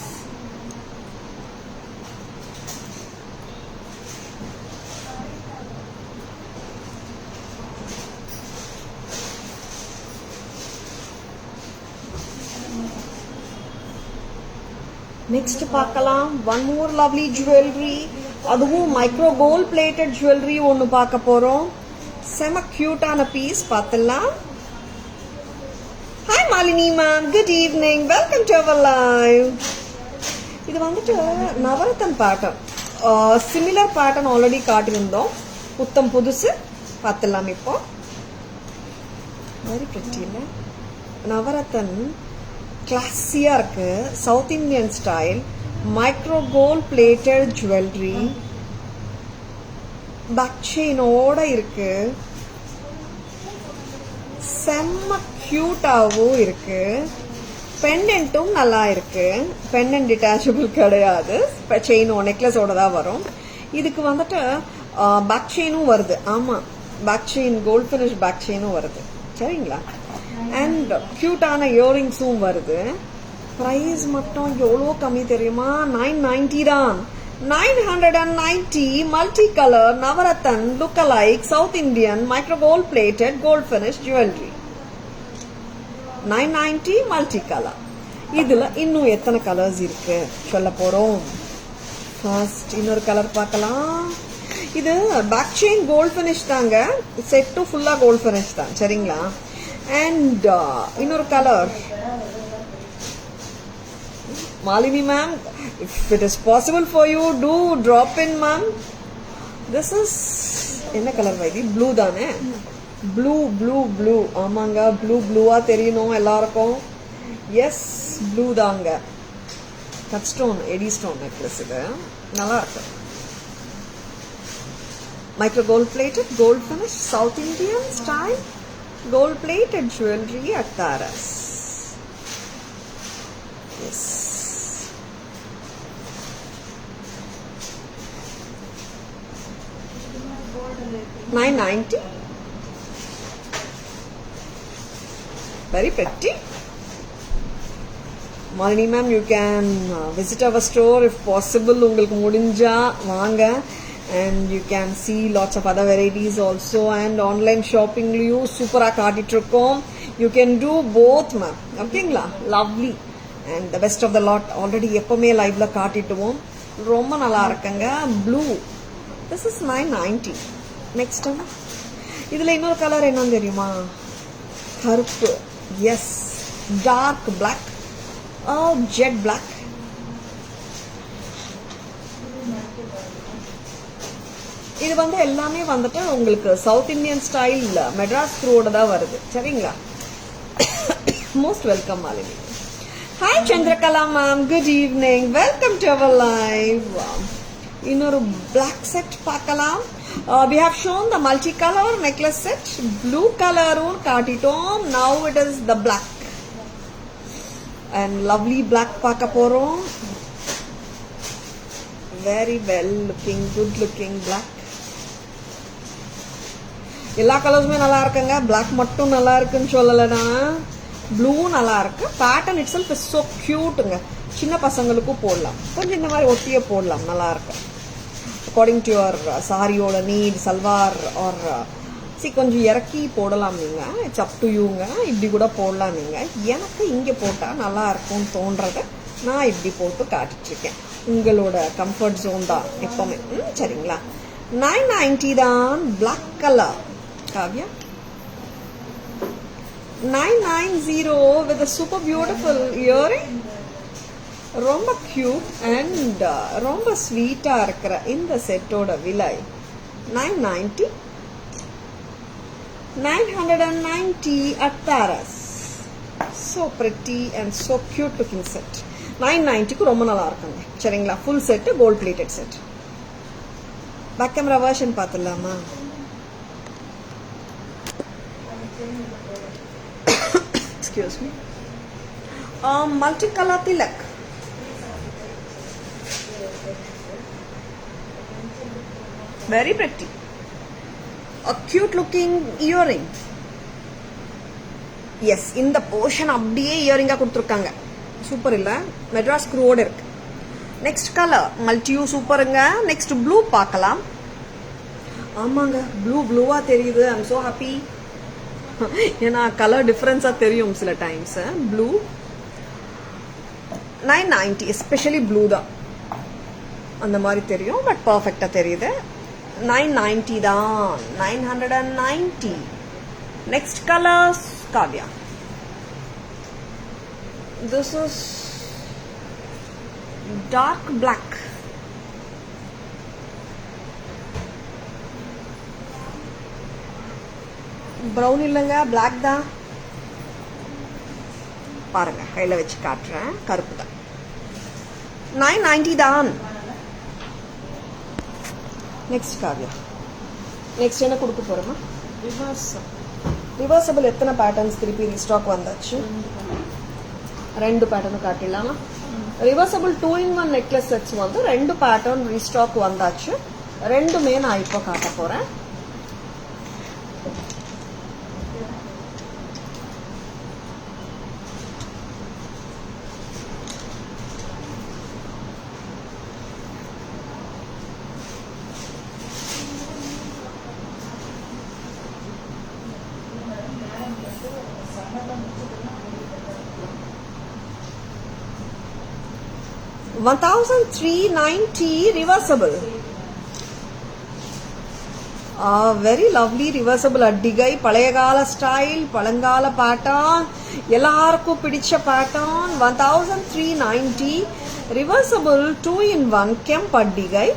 Next பார்க்கலாம். One more lovely jewelry. அதுவும் micro gold plated jewellery ஒன்று பார்க்க போறோம். செம கியூட்டான piece பார்த்துலாம். Hi Malini ma'am, good evening. Welcome to our live. இது வந்துட்டு Navratan pattern. Similar pattern already காட்டியிருந்தோம். புத்தம் புதுசு பார்த்துடலாம் இப்போ. வெரி பிரிட்டி இல்லை? நவரத்தன் கிளாஸியாக இருக்கு, south Indian style, micro gold plated jewellery, back செயினோட இருக்கு, செம்ம கியூட்டாகவும் இருக்கு. பெண்டன்ட்டும் நல்லா இருக்கு. பெண்டன்ட் டிட்டாச்சபிள் கிடையாது, செயினோ நெக்லஸோட தான் வரும். இதுக்கு வந்துட்டு பேக் செயினும் வருது. ஆமாம், back chain gold finish back செயினும் வருது. சரிங்களா? அண்ட் கியூட்டான இயரிங்ஸும் வருது. ப்ரைஸ் மட்டும் எவ்வளோ கம்மி தெரியுமா? 990 தான். 990 multi colour navratan look alike south Indian micro gold plated gold finish jewellery. 990 multi colour. இதுல இன்னும் எத்தனை கலர்ஸ் இருக்கு சொல்ல போறோம். ஃபர்ஸ்ட் இன்னொரு கலர் பார்க்கலாம். இது பேக் செயின் கோல்ட் ஃபினிஷ் தாங்க, செட்டும் ஃபுல்லா கோல்ட் ஃபினிஷ் தான். சரிங்களா? அண்ட் இன்னொரு colour. Malini ma'am, if it is possible for you, do drop in ma'am. This is என்ன கலர் வைதி? ப்ளூ தானே? Blue blue blue. ஆமாங்க, ப்ளூ ப்ளூவா தெரியணும் எல்லாருக்கும். எஸ், ப்ளூ தாங்க. Cut stone AD stone necklace. இது நல்லா இருக்கு. Micro gold plated gold finish south Indian style gold plated jewelry at Taras. Yes. $990. Very pretty. Malini ma'am, you can visit our store if possible. உங்களுக்கு முடிஞ்சா வாங்க. And you can see lots of other varieties also, and online shopping liyu super kaatitrukom. You can do both ma'am. okayla, lovely. And the best of the lot already எப்பமே லைவ்ல காட்டிட்டுவோம். ரொம்ப நல்லா இருக்குங்க. blue, this is 990. next இதுல இன்னொரு colour என்னன்னு தெரியுமா? கருப்பு. yes, dark black, jet black. இது வந்து எல்லாமே வந்துட்டு உங்களுக்கு சவுத் இந்தியன் ஸ்டைல் மெட்ராஸ் த்ரூவோட தான் வருது. சரிங்களா? Most welcome Malini. Hi Chandrakala ma'am, good evening, welcome to our live. இன்னொரு பிளாக் செட் பார்க்கலாம். we have shown the multi color necklace set. blue கலரும் காட்டிட்டோம். now it is the black and lovely black பார்க்க போறோம். very well looking, good looking black. எல்லா கலர்ஸுமே நல்லா இருக்குங்க. Black மட்டும் நல்லா இருக்குன்னு சொல்லலைன்னா, ப்ளூ நல்லா இருக்கு. Pattern itself is so கியூட்டுங்க. சின்ன பசங்களுக்கும் போடலாம், கொஞ்சம் இந்த மாதிரி ஒட்டியே போடலாம், நல்லா இருக்கு. அக்கார்டிங் டு யுவர் சாரியோட நீட், சல்வார் ஆர் கொஞ்சம் இறக்கி போடலாம் நீங்க. இட்ஸ் அப் டு யூங்க. இப்படி கூட போடலாம் நீங்க. எனக்கு இங்கே போட்டால் நல்லா இருக்கும்னு தோன்றதை நான் இப்படி போட்டு காட்டிட்டு இருக்கேன். உங்களோட கம்ஃபர்ட் ஜோன் தான் எப்பவுமே. சரிங்களா? 990 தான். Black colour. Kavya, 990 with a super beautiful earring. ரொம்ப கியூட் அண்ட் ரொம்ப ஸ்வீட்டா இருக்கிற இந்த செட்டோட விலை 990. 990 at Taras. So pretty and so cute looking set. 990க்கு ரொம்ப நல்லா இருக்குங்க. சரிங்களா? Full set gold plated set. Back camera version பார்த்துடலாமா? Excuse me. Multicolor tilak. Very pretty. A cute looking earring. Yes, இந்த போர்ஷன் அப்படியே இயரிங்கா கொடுத்துருக்காங்க. சூப்பர் இல்ல? மெட்ராஸ் க்ரூவோட இருக்கு. நெக்ஸ்ட் கலர் மல்டியூ சூப்பருங்க. நெக்ஸ்ட் ப்ளூ பார்க்கலாம். ஆமாங்க, ப்ளூவா தெரியுது. I am so happy. ஏன்னா கலர் டிஃபரன்ஸா தெரியும் சில டைம்ஸ். ப்ளூ 990, எஸ்பெஷலி ப்ளூ தான் அந்த மாதிரி தெரியும், பட் பர்ஃபெக்டா தெரியுது. 990 தான். 990. Next colours Kavya. This is dark black. Brown இல்லைங்க, பிளாக் தான். பாருங்க, கையில் வச்சு காட்டுறேன். கருப்பு தான். 990 தான். நெக்ஸ்ட் காவியா, நெக்ஸ்ட் என்ன கொடுக்க போறோமா? ரிவர்சபிள் எத்தனை பேட்டர்ன்ஸ் திருப்பி ரீஸ்டாக் வந்தாச்சு? 2 பேட்டர்னும் காட்டிடலாமா? ரிவர்சபிள் 2-in-1 நெக்லஸ் செட்ஸ் வந்து 2 பேட்டர்ன் ரீஸ்டாக் வந்தாச்சு. 2மே நான் இப்போ காட்ட போறேன். $1,390 reversible. Very lovely reversible அட்டிகை. பழைய கால ஸ்டைல், பழங்கால பேட்டர்ன், எல்லாருக்கும் பிடிச்ச பேட்டர்ன். 1390 reversible 2-in-1 கெம்ப் அட்டிகை.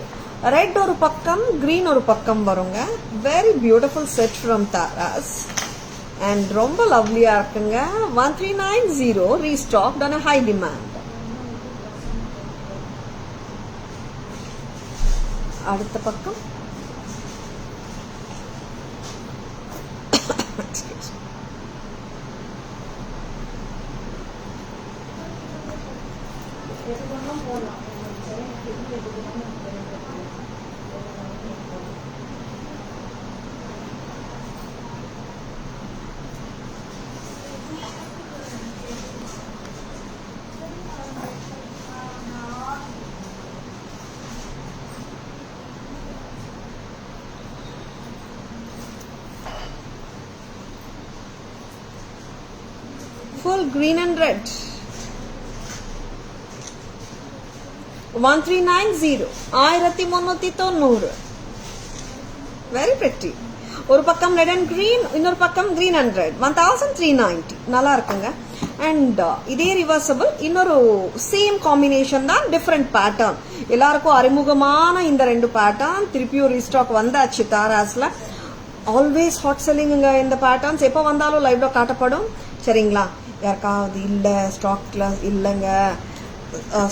ரெட் ஒரு பக்கம், கிரீன் ஒரு பக்கம் வருங்க. Very beautiful set from Tara's and ரொம்ப லவ்லியா இருக்குங்க. 1390 ரீஸ்டாக்ட் ஆன் ஹை டிமாண்ட். அடுத்த பக்கம் full green and red. 1390 1390. Very pretty. ஒரு பக்கம் ரெட் அண்ட் கிரீன், இன்னொரு பக்கம் கிரீன் அண்ட் ரெட். 1390 நல்லா இருக்குங்க. அண்ட் இதே ரிவர்சபிள் இன்னொரு சேம் காம்பினேஷன் தான், டிஃப்ரெண்ட் பேட்டர்ன். எல்லாருக்கும் அறிமுகமான இந்த 2 பேட்டர்ன் திருப்பியும் ரீஸ்டாக் வந்தாச்சு தாராஸ்ல. ஆல்வேஸ் ஹாட் செல்லிங்க இந்த பேட்டர்ன்ஸ். எப்போ வந்தாலும் லைவ்ல காட்டப்படும். சரிங்களா? யாருக்காவது இல்லை ஸ்டாக்ல இல்லைங்க,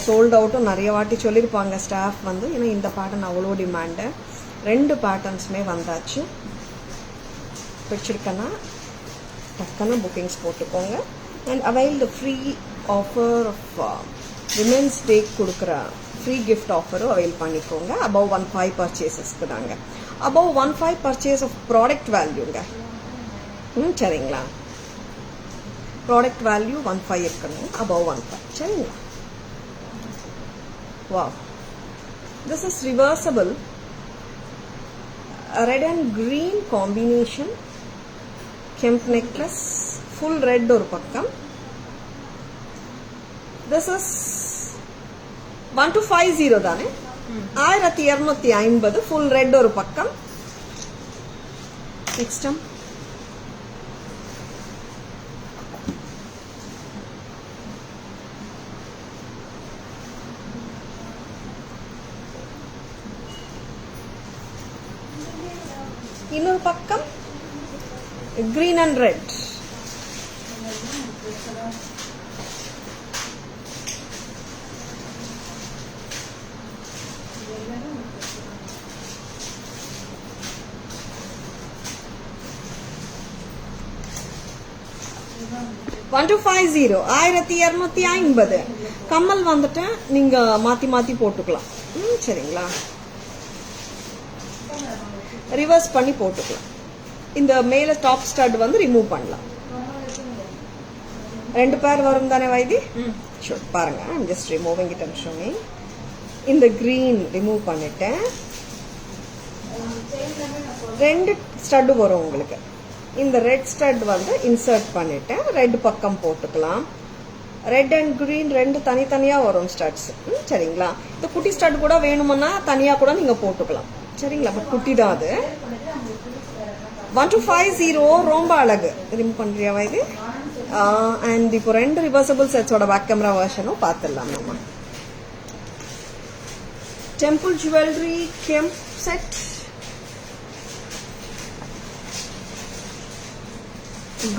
சோல்ட் அவுட்டும் நிறைய வாட்டி சொல்லியிருப்பாங்க ஸ்டாஃப் வந்து. ஏன்னா இந்த பேட்டர்ன் அவ்வளோ டிமாண்டு. 2 பேட்டர்ன்ஸுமே வந்தாச்சு. பிடிச்சிருக்கேன்னா டக்குன்னு புக்கிங்ஸ் போட்டுக்கோங்க. And avail the free offer of women's day கொடுக்குற ஃப்ரீ கிஃப்ட் ஆஃபரும் அவைல் பண்ணிக்கோங்க. அபவ் 15 பர்ச்சேசஸ்க்கு தாங்க. அபவ் 15 பர்ச்சேஸ் ஆஃப் ப்ராடக்ட் வேல்யூங்க. சரிங்களா? ப்ராடக்ட் வேல்யூ 15 இருக்கணும், அபவ் 15. சரிங்களா? Wow, this is reversible red and green combination kemp necklace, full red ஒரு பக்கம். This is 1250 தானே? 1250 full red ஒரு பக்கம். Next time இன்னொரு பக்கம் கிரீன் அண்ட் ரெட். $1250 1250. கம்மல் வந்துட்டு நீங்க மாத்தி மாத்தி போட்டுக்கலாம். சரிங்களா? ரிவர்ஸ் பண்ணி போட்டுக்கலாம். இந்த மேல டாப் ஸ்டட் வந்து ரிமூவ் பண்ணலாம். 2 பேர் வரும் தானே வைதி? ஷூர். பாருங்க, I'm just removing it and showing. இந்த கிரீன் ரிமூவ் பண்ணிட்டேன். 2 ஸ்டட் வரும் உங்களுக்கு. இந்த ரெட் ஸ்டட் வந்து இன்சர்ட் பண்ணிட்டேன். ரெட் பக்கம் போட்டுக்கலாம். ரெட் அண்ட் கிரீன் 2 தனித்தனியா வரும் ஸ்டட்ஸ். சரிங்களா? இந்த குட்டி ஸ்டட் கூட வேணும்னா தனியா கூட நீங்க போட்டுக்கலாம். சரிங்களா? பட் குட்டி தான் அது. 1250 ரொம்ப அழகு. ரிமூவ் பண்றியா இது? அண்ட் இப்போ 2 ரிவர்சபிள் செட்ஸோட பேக் கேமரா வெர்ஷனும் பார்த்துடலாம் நம்ம. Temple jewellery kemp set.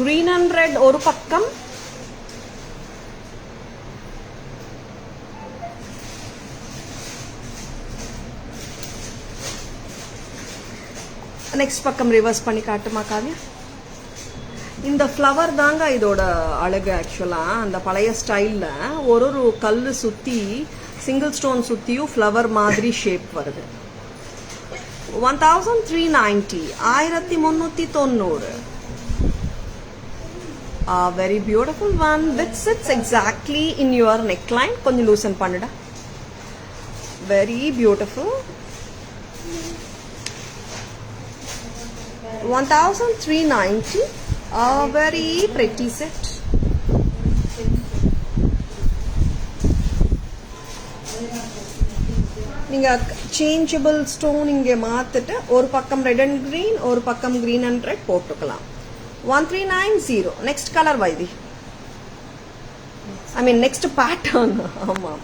green and red ஒரு பக்கம், நெக்ஸ்ட் பக்கம் ரிவர்ஸ் பண்ணி காட்டுமா காவியா. இந்த ஃப்ளவர் தாங்க இதோட அழகு. ஆக்சுவலாக அந்த பழைய ஸ்டைலில் ஒரு கல் சுற்றி சிங்கிள் ஸ்டோன் சுற்றியும் ஃப்ளவர் மாதிரி ஷேப் வருது. 1390, 1390. A very beautiful one which sits exactly in your neckline. கொஞ்சம் loosen பண்ணுடா. Very beautiful. 1390. A very pretty set. நீங்க சேஞ்சபிள் ஸ்டோன் இங்கே மாத்திட்டு ஒரு பக்கம் ரெட் அண்ட் கிரீன், ஒரு பக்கம் கிரீன் அண்ட் ரெட் போட்டுக்கலாம். 1390. நெக்ஸ்ட் கலர் வைதி, ஐ மீன் நெக்ஸ்ட் பேட்டர்ன். ஆமாம்,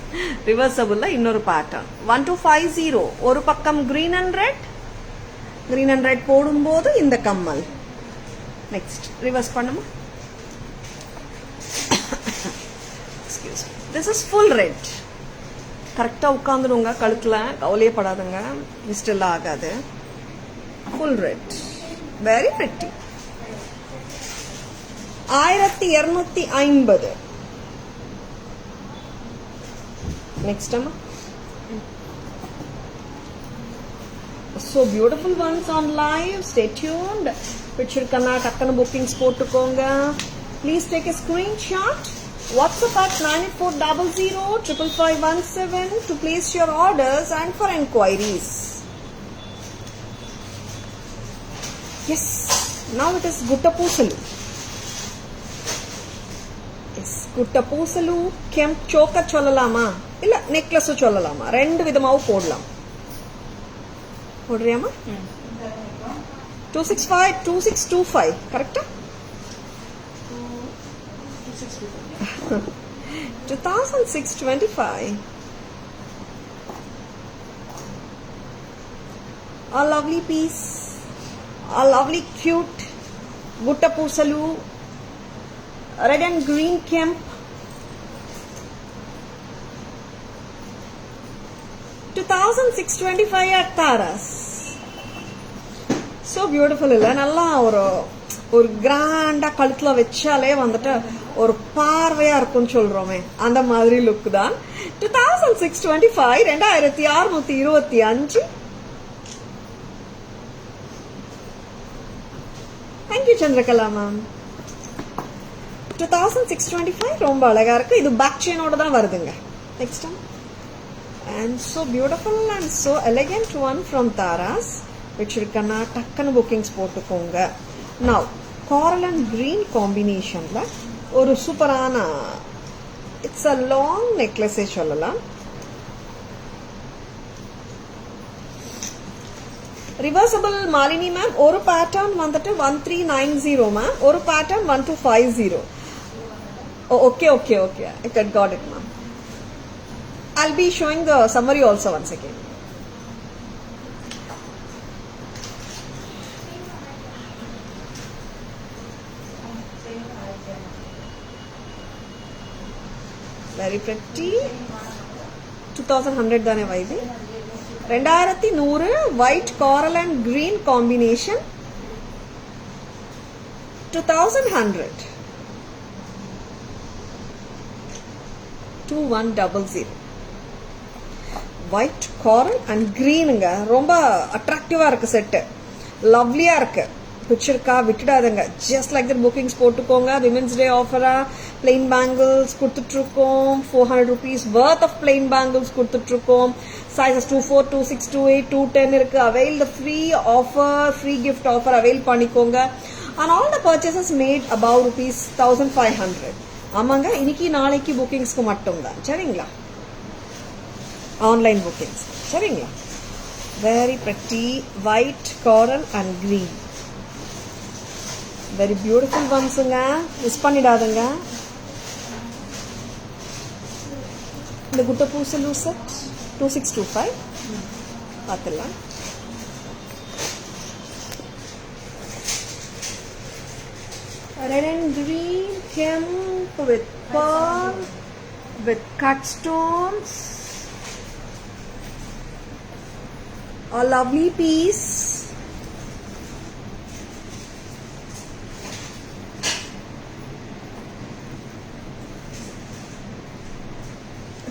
ரிவர்சபிள்ல இன்னொரு பேட்டர்ன். 1250. ஒரு பக்கம் green and red, green and red போடும்போது இந்த கம்மல். நெக்ஸ்ட் ரிவர்ஸ் பண்ணுமா. This is full red. கரெக்டாக உட்காந்துடுங்க கழுத்தில், கவலையே படாதுங்க, மிஸ்டெல்லாம் ஆகாது. Full red, very pretty. 1250. Next அம்மா. So beautiful ones on live. Stay tuned. Picture kanna takkana bookings போட்டுக்கோங்க. Please take a screenshot. WhatsApp at 9400 to place your orders and for enquiries. Yes, now it is Guttapusalu. Yes, Guttapusalu kemp choka சொல்லலாமா இல்ல necklace சொல்லலாமா? ரெண்டு விதமாவும் போடலாம். போடுறியாமா? 265 2625 கரெக்ட்டா? 2625. A lovely piece, a lovely cute Guttapusalu red and green kemp. 2625 at Taras. So beautiful இல்ல? நல்லா ஒரு கிராண்டா கழுத்துல வச்சாலே வந்துட்டு ஒரு பார்வையா இருக்கும்னு சொல்றோமே, அந்த மாதிரி லுக் தான். 2625, 2625. Thank you Chandrakala ma'am. 2625 ரொம்ப அழகா இருக்கு. இது பேக் செயினோட தான் வருதுங்க. Next and so beautiful and so elegant one from Taras which இருக்கனா டக்கன bookings போட்டுக்கோங்க. now coral and green combination la ஒரு சூப்பரான இட்ஸ் a long necklace சொல்லலாம். Reversible Malini ma'am. ஒரு பேட்டர்ன் வந்துட்டு 1390 மேம், ஒரு pattern 1250. Okay okay okay, I got it ma'am. I'll be showing the summary also once again. Very pretty. 2100 தானே Vaidhi. 2100 white coral and green combination. 2100. 2100. White coral and கிரீனுங்க. ரொம்ப அட்ராக்டிவா இருக்கு set, லவ்லியா இருக்கு. பிடிச்சிருக்கா விட்டுடாதுங்க. ஜஸ்ட் லைக் தட் புக்கிங்ஸ் போட்டுக்கோங்க. விமென்ஸ் டே ஆஃபரா பிளெயின் பேங்கிள்ஸ் கொடுத்துட்டு இருக்கோம். 400 rupees worth of plain bangles கொடுத்துட்டு இருக்கோம். சைஸஸ் 24, 26, 28, 210 இருக்கு. Avail the free offer, free gift offer avail பண்ணிக்கோங்க. And all the purchases made above rupees 1500. ஆமாங்க, இன்னைக்கு நாளைக்கு புக்கிங்ஸ்க்கு மட்டும் தான். சரிங்களா? Online bookings. சரிங்களா? Very pretty white coral and green. Very beautiful ஒன்ஸுங்க, மிஸ் பண்ணிடாதுங்க. இந்த குட்டப்பூசலு செட் 2625 பார்த்துடலாம். red and green hemp with pearl with cut stones. A lovely piece.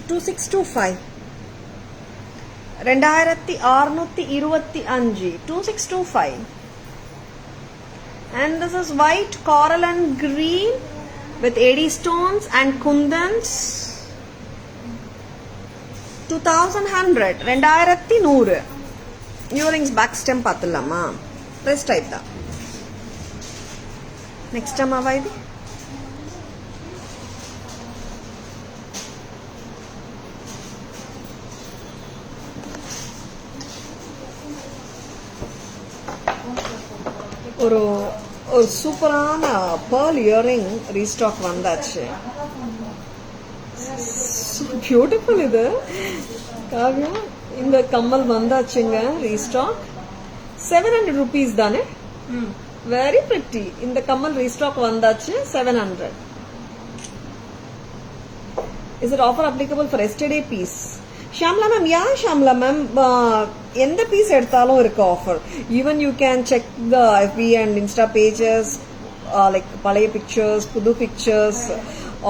$2625. 2625. And this is white coral and green with AD stones and kundans. 2100. 2100. Earrings back stem pathulama. Press type da. Next time avaidi. ஒரு சூப்பரான pearl earring restock வந்தாச்சு. Beautiful இது காவியா. இந்த கம்மல் வந்தாச்சுங்க restock. 700 rupees தானே. Very pretty. இந்த கம்மல் ரீஸ்டாக் வந்தாச்சு 700. Is it offer applicable for yesterday piece? Shamla ma'am, yeah Shamla ma'am, எந்த பீஸ் எடுத்தாலும் இருக்கு offer. Even you can check the FB and Insta pages, like பழைய பிக்சர்ஸ், புது பிக்சர்ஸ்,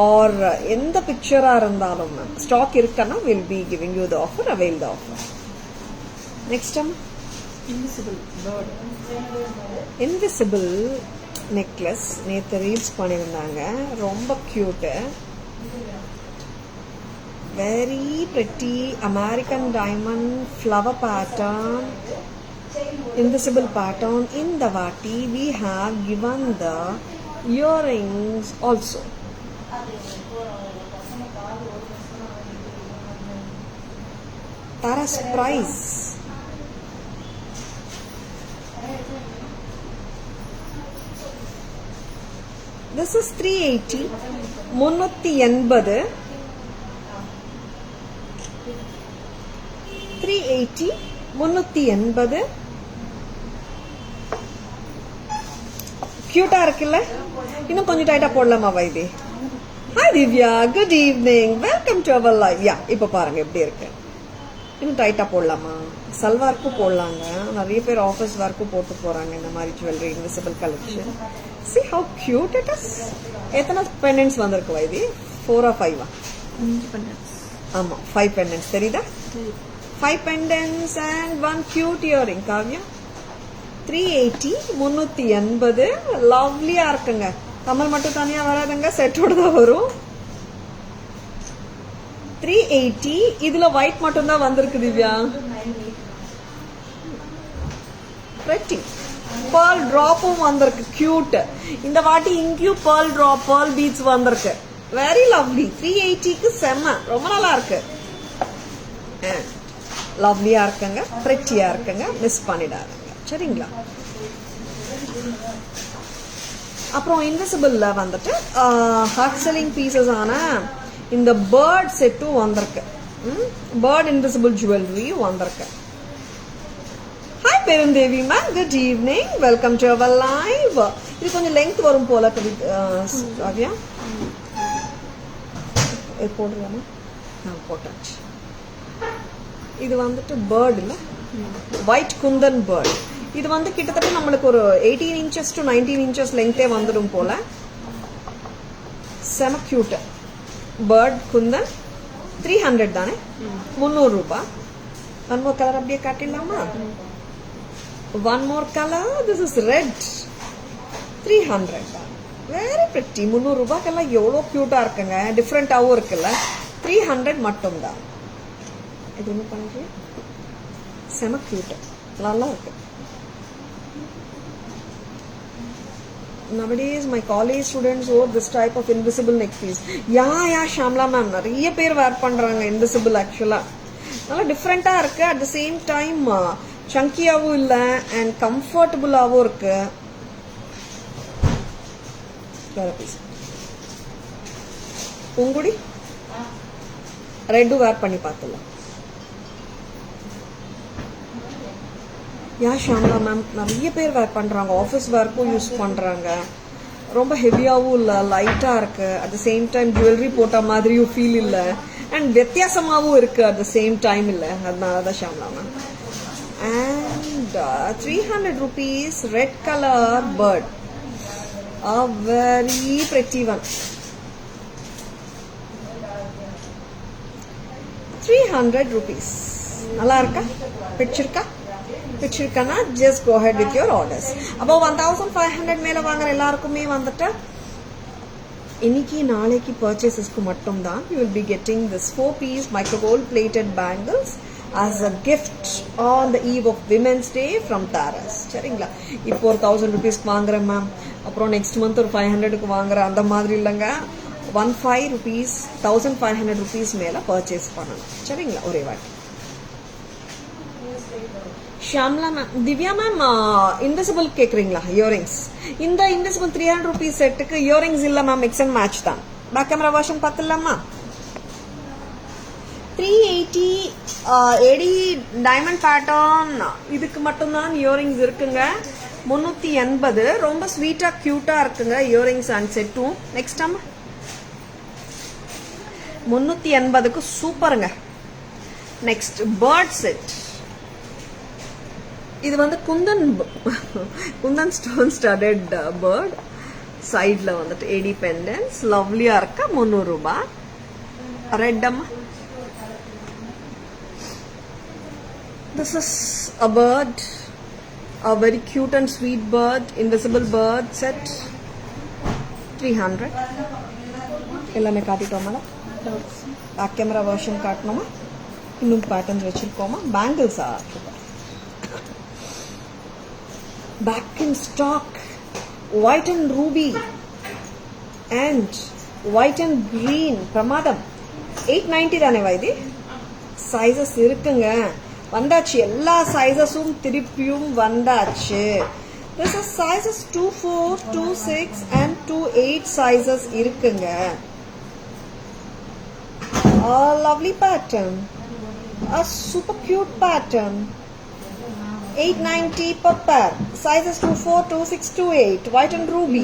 ஆர் எந்த பிக்சரா இருந்தாலும் மேம் ஸ்டாக் இருக்குன்னா will be giving you the offer. Avail the offer. Next invisible necklace நேற்று ரீல்ஸ் பண்ணியிருந்தாங்க. ரொம்ப cute. Very pretty American diamond flower pattern, invisible pattern. In the vati we have given the earrings also. Tara's price. This is 380. 380. 380. 380. கியூட்டா இருக்குல்ல? இன்னும் கொஞ்சம் டைட்டா போடலாமா Vaidhi? Hi Divya, good evening, welcome to our live. Yeah, இப்போ பாருங்க எப்படி இருக்கு. இன்னும் டைட்டா போடலாமா? சல்வார்க்கும் போடலாங்க. நிறைய பேர் ஆஃபீஸ் ஒர்க்கும் போட்டு போறாங்க இந்த மாதிரி jewellery invisible collection. See how cute it is. எத்தனை பெண்டன்ட்ஸ் வந்திருக்கு வைதி? 4 or 5? 5 pendants. ஆமா, 5 pendants. தெரியுதா? 5 pendants and 1 cute earring. Kavya 380. 380. லவ்லியா இருக்குங்க. கமல் மட்டும் தனியா வராதுங்க, செட்டோட தான் வரும். 380. இதுல ஒயிட் மட்டும் தான் வந்திருக்கு திவ்யா. pretty. pearl dropum வந்திருக்கு, cute. இந்த வாட்டி இங்கேயும் pearl drop, pearl beads வந்திருக்கு. very lovely. 380க்கு செம்ம, ரொம்ப நல்லா இருக்கு. லவ்லியா இருக்குங்க, பிரிட்டியா இருக்குங்க, மிஸ் பண்ணிடாதுங்க. சரிங்களா? அப்புறம் இன்விசிபிள்ல வந்துட்டு ஹாட் செல்லிங் பீசஸ் ஆன இந்த பேர்ட் செட்டும் வந்திருக்கு. பேர்ட் இன்விசிபிள் ஜுவல்லரியும் வந்திருக்கு. Hi Perundevi ma'am, good evening, welcome to our live. இது கொஞ்சம் லெங்த் வரும் போல காவ்யா. போடுறாமா? நான் போட்டாச்சு. இது வந்துட்டு பேர்ட் இல்ல, ஒயிட் குந்தன் பேர்ட். இது வந்து கிட்டத்தட்ட நம்மளுக்கு ஒரு 18 inches to 19 inches லெங்தே வந்துடும் போல. செம கியூட் பேர்ட் குந்தன். 300 தானே, 300 ரூபாய். ஒன் மோர் கலர் அப்படியே காட்டிடலாமா? One more colour. This is red. 300. Very pretty. 300 ரூபாய்க்கெல்லாம் எவ்வளோ கியூட்டா இருக்குங்க, டிஃப்ரெண்டாவும் இருக்குல்ல. 300 மட்டும் தான். இது என்ன பண்ணுறது? செம கியூட், நல்லா இருக்கு. Nowadays my college students wore this type of invisible neck piece. Yeah, Shamla ma'am, நிறைய பேர் வேர் பண்றாங்க invisible. ஆக்சுவலா நல்லா டிஃப்ரெண்டா இருக்கு. அட் த சேம் டைம் சங்கியாவும் இல்ல அண்ட் கம்ஃபர்டபுளாவும் இருக்கு. வேற பீஸ் உங்குடி ரெட்டு வேர் பண்ணி பார்த்துலாம். யா ஷாம்லா மேம், நிறைய பேர் வேர் பண்றாங்க, ஆஃபீஸ் வேர்க்கும் யூஸ் பண்றாங்க. ரொம்ப ஹெவியாகவும் இல்லை, லைட்டாக இருக்கு. At the same time jewellery போட்ட மாதிரியும் ஃபீல் இல்லை, அண்ட் வித்தியாசமாகவும் இருக்கு அட் த சேம் டைம் இல்லை. அதனால தான் Shamla ma'am. And 300 rupees red colour bird, a very pretty one. 300 rupees. நல்லா இருக்கா? பிடிச்சிருக்கா? just go ahead with your orders. above 1500 மேல வாங்குற எல்லாருக்குமே வந்துட்டு இன்னைக்கு நாளைக்கு பர்ச்சேசஸ்க்கு மட்டும் தான் you will be getting this 4-piece micro gold plated bangles as a gift on the eve of Women's Day from Taras. சரிங்களா? இப்போ ஒரு 1000 rupeesக்கு வாங்குறேன் மேம், அப்புறம் நெக்ஸ்ட் மந்த் ஒரு 500க்கு வாங்குறேன், அந்த மாதிரி இல்லைங்க. 15 rupees 1500 rupees மேல பர்ச்சேஸ் பண்ணணும். சரிங்களா? ஒரே வாட்டி. Shamla ma'am, Divya ma'am invisible கேக்குறீங்களா? இயரிங்ஸ். இந்த இன்விசிபிள் 300 rupees செட்டுக்கு இயரிங்ஸ் இல்ல மேம், மிக்ஸ் அண்ட் மேட்ச் தான். பேக் கேமரா வெர்ஷன் பார்த்துலாமா? 380 AD டைமண்ட் பேட்டர்ன், இதுக்கு மட்டும்தான் இயரிங்ஸ் இருக்குங்க. 380 ரொம்ப ஸ்வீட்டா கியூட்டா இருக்குங்க இயரிங்ஸ் அண்ட் செட்டும். நெக்ஸ்ட் அம்மா 380க்கு சூப்பருங்க. Next bird set. இது வந்து குந்தன் ஸ்டோன் ஸ்டடட் பேர்ட், சைட்ல வந்துட்டு ஏடி பெண்டன்ஸ், லவ்லியா இருக்க. 300 ரூபாய். ரெட் அம்மா, this is a bird, a very cute and sweet bird, invisible bird set. 300. எல்லாமே காட்டிட்டோமா? பேக் கேமரா வெர்ஷன் காட்டணுமா? இன்னும் பேட்டர்ன்ஸ் வச்சிருக்கோமா? பேங்கிள்ஸா? Back in stock, white and ruby and white and green. பிரமாதம். 890 தானே வைதி? சைசஸ் இருக்குங்க, வந்தாச்சு. எல்லா சைசஸும் திருப்பியும் வந்தாச்சு. This is sizes 24, 26 and 28 sizes இருக்குங்க. A lovely pattern, a super cute pattern. 890 per pair. Sizes 24, 26, 28. White and ruby.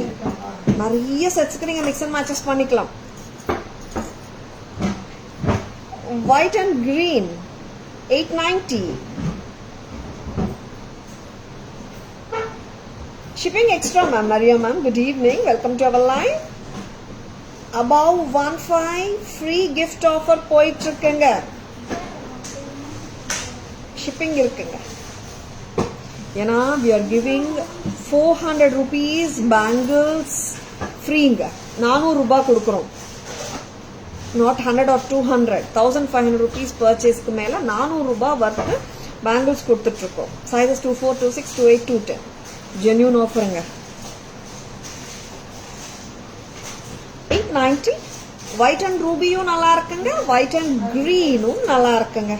நிறைய செட்ஸ்க்கு நீங்க மிக்ஸ் அண்ட் மேட்சஸ் பண்ணிக்கலாம். White and green 890. Shipping extra ma'am. Maria ma'am, good evening, welcome to our live. Above 15 free gift offer போயிட்டு இருக்குங்க. Shipping இருக்குங்க. ஏன்னா we are giving 400 rupees bangles ஃப்ரீங்க. 400 ரூபாய் கொடுக்குறோம். not 100 or 200, 1500 rupees பர்ச்சேஸ்க்கு மேல 400 ரூபாய் வர்த்து பேங்கிள்ஸ் கொடுத்துட்டு இருக்கோம். சைஸஸ் 24, 26, 28, 210. ஜென்யூன் ஆஃபருங்க. 890. ஒயிட் அண்ட் ரூபியும் நல்லா இருக்குங்க, ஒயிட் அண்ட் கிரீனும் நல்லா இருக்குங்க.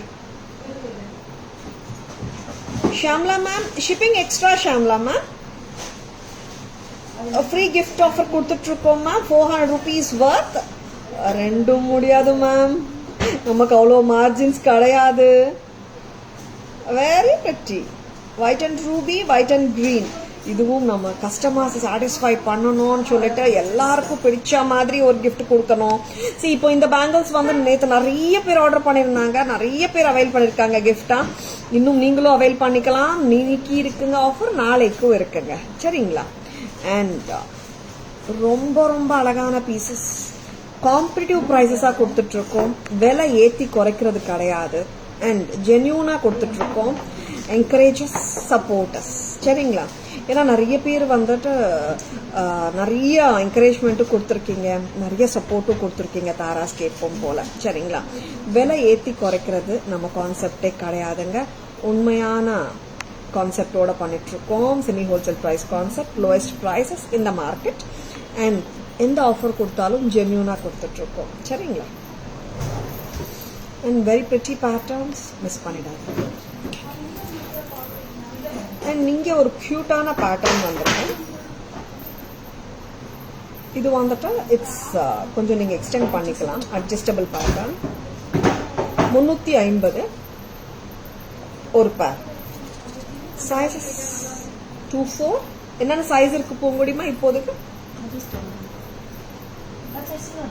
Shamla ma'am, shipping extra. Shamla ma'am, free gift offer கொடுத்துட்டு இருக்கோம் மேம். 400 rupees வர்த். ரெண்டும் முடியாது மேம், நமக்கு அவ்வளோ மார்ஜின்ஸ் கிடையாது. Very pretty. White and Ruby, white and green. இதுவும் நம்ம கஸ்டமர்ஸ் சாட்டிஸ்ஃபை பண்ணணும்னு சொல்லிட்டு எல்லாருக்கும் பிடிச்ச மாதிரி ஒரு கிஃப்ட் கொடுக்கணும். சரி, இப்போ இந்த பேங்கிள்ஸ் வந்து நேற்று நிறைய பேர் ஆர்டர் பண்ணியிருந்தாங்க, நிறைய பேர் அவைல் பண்ணியிருக்காங்க கிஃப்டா. இன்னும் நீங்களும் அவைல் பண்ணிக்கலாம். இன்னைக்கு இருக்குங்க ஆஃபர், நாளைக்கும் இருக்குங்க. சரிங்களா? அண்ட் ரொம்ப ரொம்ப அழகான பீசஸ் காம்படிட்டிவ் ப்ரைஸஸாக கொடுத்துட்ருக்கோம். விலை ஏற்றி குறைக்கிறது கிடையாது. அண்ட் ஜென்யூனா கொடுத்துட்ருக்கோம். Encourages, support us. சரிங்களா? ஏன்னா நிறைய பேர் வந்துட்டு நிறைய என்கரேஜ்மெண்ட்டும் கொடுத்துருக்கீங்க, நிறைய சப்போர்ட்டும் கொடுத்துருக்கீங்க தாராஸ் கேட்போம் போல. சரிங்களா? விலை ஏற்றி குறைக்கிறது நம்ம கான்செப்டே கிடையாதுங்க. உண்மையான கான்செப்டோட பண்ணிட்டுருக்கோம். Semi wholesale price concept, lowest prices இந்த மார்க்கெட். அண்ட் எந்த ஆஃபர் கொடுத்தாலும் ஜென்யூனாக கொடுத்துட்ருக்கோம். சரிங்களா? And very pretty patterns, miss பண்ணிடாது. அண்ட் இங்கே ஒரு க்யூட்டான பேட்டர்ன் வந்துருக்கு. இது வந்துட்டு இட்ஸ் கொஞ்சம் நீங்கள் எக்ஸ்டெண்ட் பண்ணிக்கலாம். Adjustable pattern. 350 ஒரு பேர். சைஸஸ் 24. என்னென்ன சைஸ் இருக்கு போக முடியுமா இப்போதைக்கு? I just don't know. That's I see.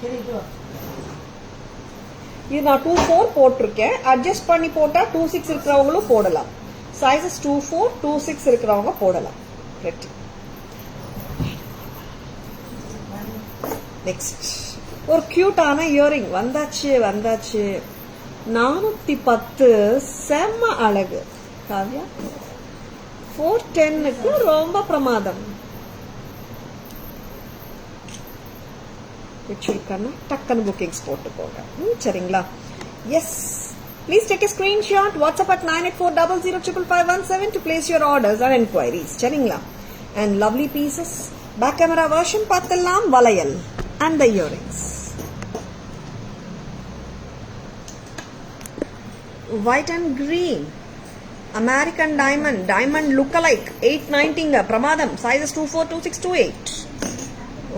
Here you go. இது நான் 2-4 போட்டிருக்கேன். அட்ஜஸ்ட் பண்ணி போட்டா 2-6 இருக்கிறவங்களும் போடலாம். சைஸஸ் 2-4, 2-6 இருக்கிறவங்க போடலாம். நெக்ஸ்ட் ஒரு கியூட்டான இயரிங் வந்தாச்சு 410 செம்ம அழகு. காவ்யா 410க்கு ரொம்ப பிரமாதம். வச்சிருக்கேன்னா டக்குன்னு புக்கிங்ஸ் போட்டுக்கோங்க. சரிங்களா? Yes, please take a screenshot. WhatsApp at 9840055517 to place your orders and enquiries. சரிங்களா? And lovely pieces. Back camera version பார்த்தலாம். வளையல் and the earrings. White and green. American diamond look-alike 890 பிரமாதம். Sizes 24, 26, 28.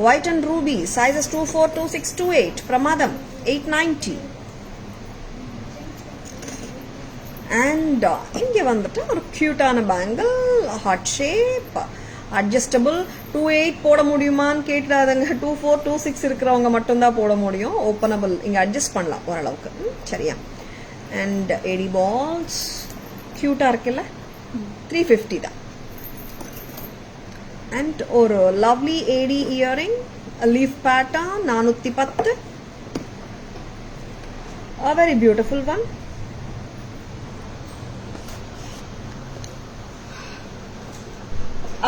White and ruby, sizes 24, 26, 28. Pramadam, 890. And இங்கே வந்துட்டு ஒரு கியூட்டான bangle, heart shape, adjustable. 28 போட முடியுமான்னு கேட்டுறாதங்க. 24, 26 இருக்கிறவங்க மட்டும்தான் போட முடியும். ஓப்பனபிள், இங்கே அட்ஜஸ்ட் பண்ணலாம் ஓரளவுக்கு. சரியா? அண்ட் எடி பால்ஸ் கியூட்டாக இருக்குல்ல? 350 தான். And ஒரு lovely AD earring, a leaf pattern, 410. A very beautiful one.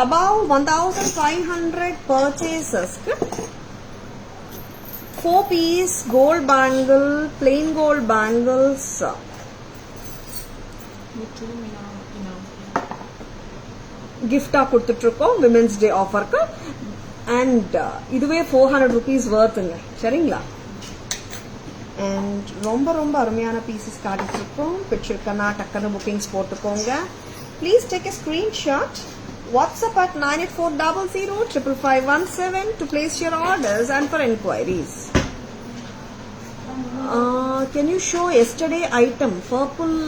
About 1,500 purchases. 4-piece gold bangle, plain gold bangles. கிஃப்டா கொடுத்துட்டு இருக்கோம் விமென்ஸ் டே ஆஃபருக்கு. அண்ட் இதுவே 400 rupees வர்த்துங்க. சரிங்களா? அண்ட் ரொம்ப அருமையான பீசஸ் காட்டிட்டு இருக்கோம். பிடிச்சிருக்கனா டக்குன்னு புக்கிங்ஸ் போட்டுக்கோங்க. Please take a screenshot. WhatsApp at 9840055517 to place your orders and for enquiries. Can you show yesterday item, purple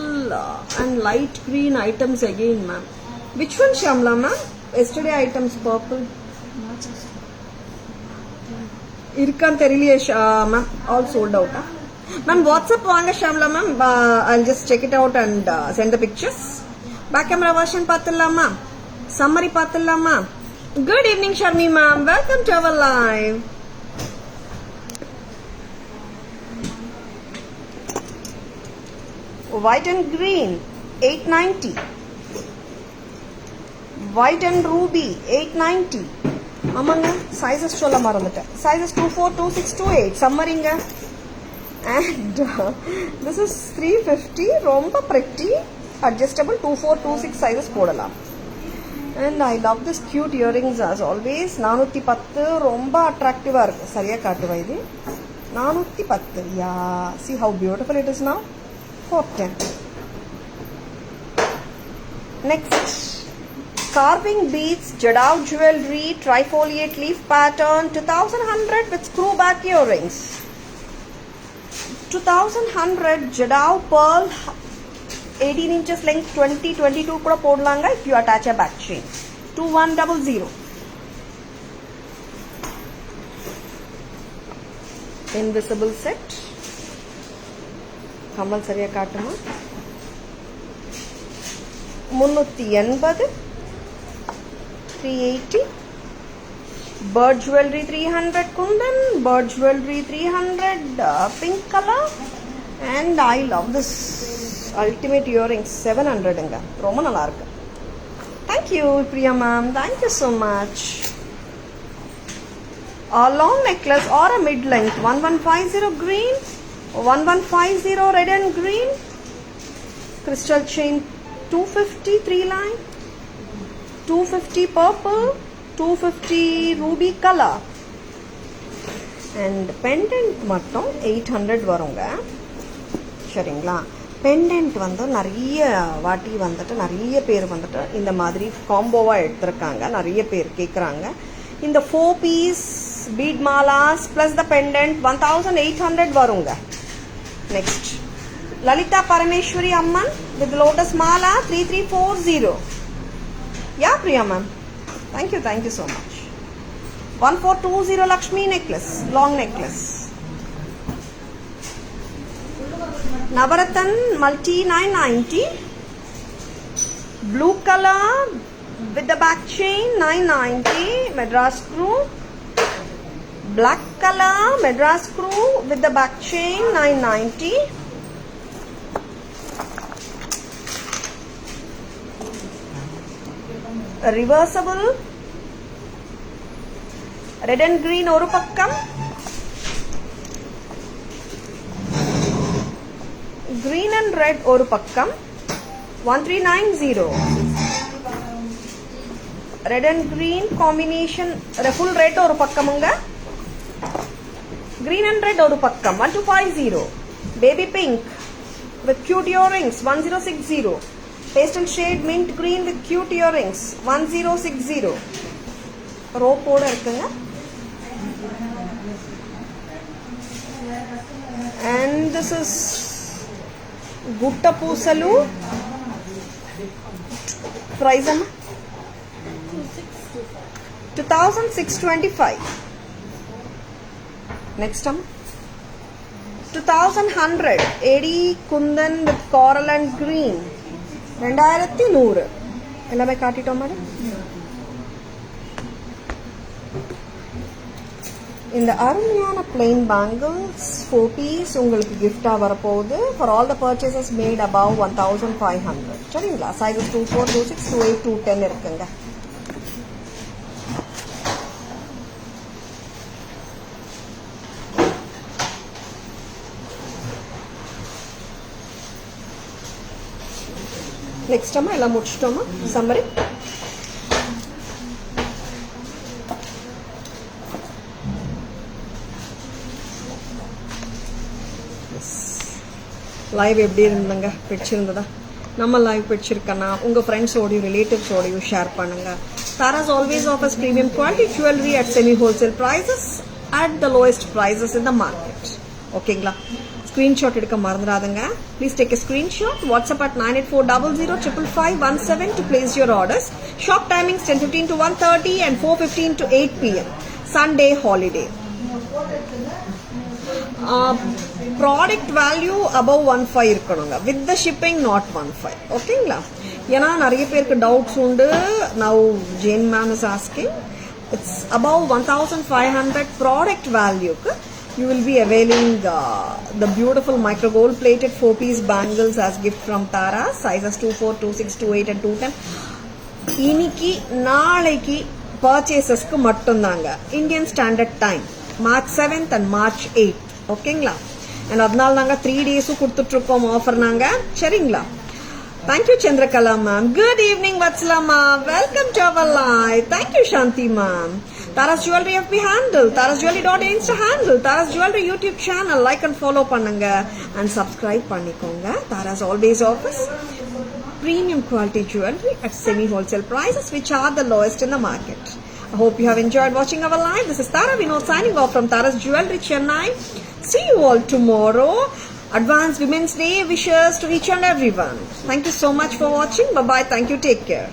and light green items again, ma'am? Which one, Shamla ma'am? Yesterday items purple. Irkan theriliye ma'am, all sold out. Ma'am, WhatsApp vaanga Shamla ma'am. I'll just check it out and send the pictures. Back camera version pathallama. Summary pathallama. Good evening, Sharmi ma'am. Welcome to our live. White and green, 890. White and ruby, 890. ஆமாங்க, sizes சொல்ல மறந்துட்டேன். Sizes 24, 26, 28. சம்மரிங்க. And this is 350. ரொம்ப pretty. Adjustable 24, 26 sizes போடலாம். And I love this cute earrings as always. 410 ரொம்ப அட்ராக்டிவா இருக்கு. சரியா காட்டுவா இது. 410. Yeah, see how beautiful it is now. 410. Next, carving beads, Jadao jewelry, trifoliate leaf pattern, 2100 with screw back earrings. 2100 Jadao pearl, 18 inches length, 20, 22 கூட போடலாங்க if you attach a back chain. 2100. Invisible set. Kamal சரியா காட்டுமா? 380, 380. Bird jewelry 300 kundan, bird jewelry 300 pink color. And I love this ultimate earrings 700 ங்க. ரொம்ப நல்லா இருக்கு. Thank you Priya ma'am. Thank you so much. A long necklace or a mid length 1150 green, 1150 red and green. Crystal chain 250 3 line, 250 purple, 250 ruby color. And pendant மட்டும் 800 வருங்க. சரிங்களா? Pendant வந்து நிறைய வாட்டி வந்துட்டு நிறைய பேர் வந்துட்டு இந்த மாதிரி காம்போவாக எடுத்திருக்காங்க. நிறைய பேர் கேட்குறாங்க. இந்த 4 piece bead malas plus the pendant 1800 வருங்க. Next Lalitha Parameswari Amman with lotus mala 3340. Yeah, Priya ma'am. Thank you so much. 1420 Lakshmi necklace, long necklace. Navaratan multi 990. Blue color with the back chain 990. Madras screw. Black color Madras screw with the back chain 990. A reversible red and green oru pakkam, green and red oru pakkam 1390. Red and green combination full red oru pakkamanga, green and red oru pakkam 1250. Baby pink with cute earrings 1060. Pastel shade mint green with cute earrings 1060. Rope oda irukanga. And this is Gutta Poosalu. Price amma 2625. Next amma 2100 AD Kundan with coral and green 2100. எல்லாமே காட்டிட்டோம் madam. இந்த அருமையான plain bangles 4 piece உங்களுக்கு gift-ஆ வரப்போகுது for all the purchases made above 1500. சரிங்களா? sizes 24, 26, 28, 210 இருக்குங்க. Next அம்மா எல்லாம் முடிச்சிட்டோமா summary? Live எப்படி இருந்தங்க? பிடிச்சிருந்ததா? நம்ம லைவ் பிடிச்சிருக்கனா உங்க ஃப்ரெண்ட்ஸோடையும் ரிலேட்டிவ்ஸோடையும் ஷேர் பண்ணுங்க. Taras always offers premium quality jewelry at semi wholesale prices at the lowest prices in the market. ஓகேங்களா? ஸ்கிரீன்ஷாட் எடுக்க மறந்துடாதுங்க. Please take a screenshot. WhatsApp at 9840055517 to place your orders. Shop timings 10:15 to 1:30 and 4:15 to 8 p.m. Sunday holiday. Product value above 15 இருக்கணுங்க. With the shipping not 15. ஓகேங்களா? ஏன்னா நிறைய பேருக்கு doubts உண்டு. Now Jain ma'am is asking. It's above 1500 product வேல்யூக்கு you will be availing the beautiful micro gold plated 4-piece bangles as gift from Tara. Sizes 24, 26, 28 and 210. இன்னைக்கு நாளைக்கு பர்ச்சேசஸ்க்கு மட்டும்தாங்க. Indian standard time March 7th and March 8th. ஓகேங்களா? And அதனால நாங்கள் 3 டேஸும் கொடுத்துட்ருக்கோம் offer நாங்கள். சரிங்களா? Thank you Chandrakala ma'am. Good evening Vatsala ma'am. Welcome to our live. Thank you Shanti ma'am. Taras Jewelry FB handle, tarasjewelry.insta handle, Taras Jewelry YouTube channel like and follow பண்ணுங்க and subscribe பண்ணிக்கோங்க. Taras always offers premium quality jewelry at semi wholesale prices which are the lowest in the market. I hope you have enjoyed watching our live. This is Tara Vinod signing off from Taras Jewelry Chennai. See you all tomorrow. Advanced Women's Day wishes to each and everyone. Thank you so much for watching. Bye bye. Thank you. Take care.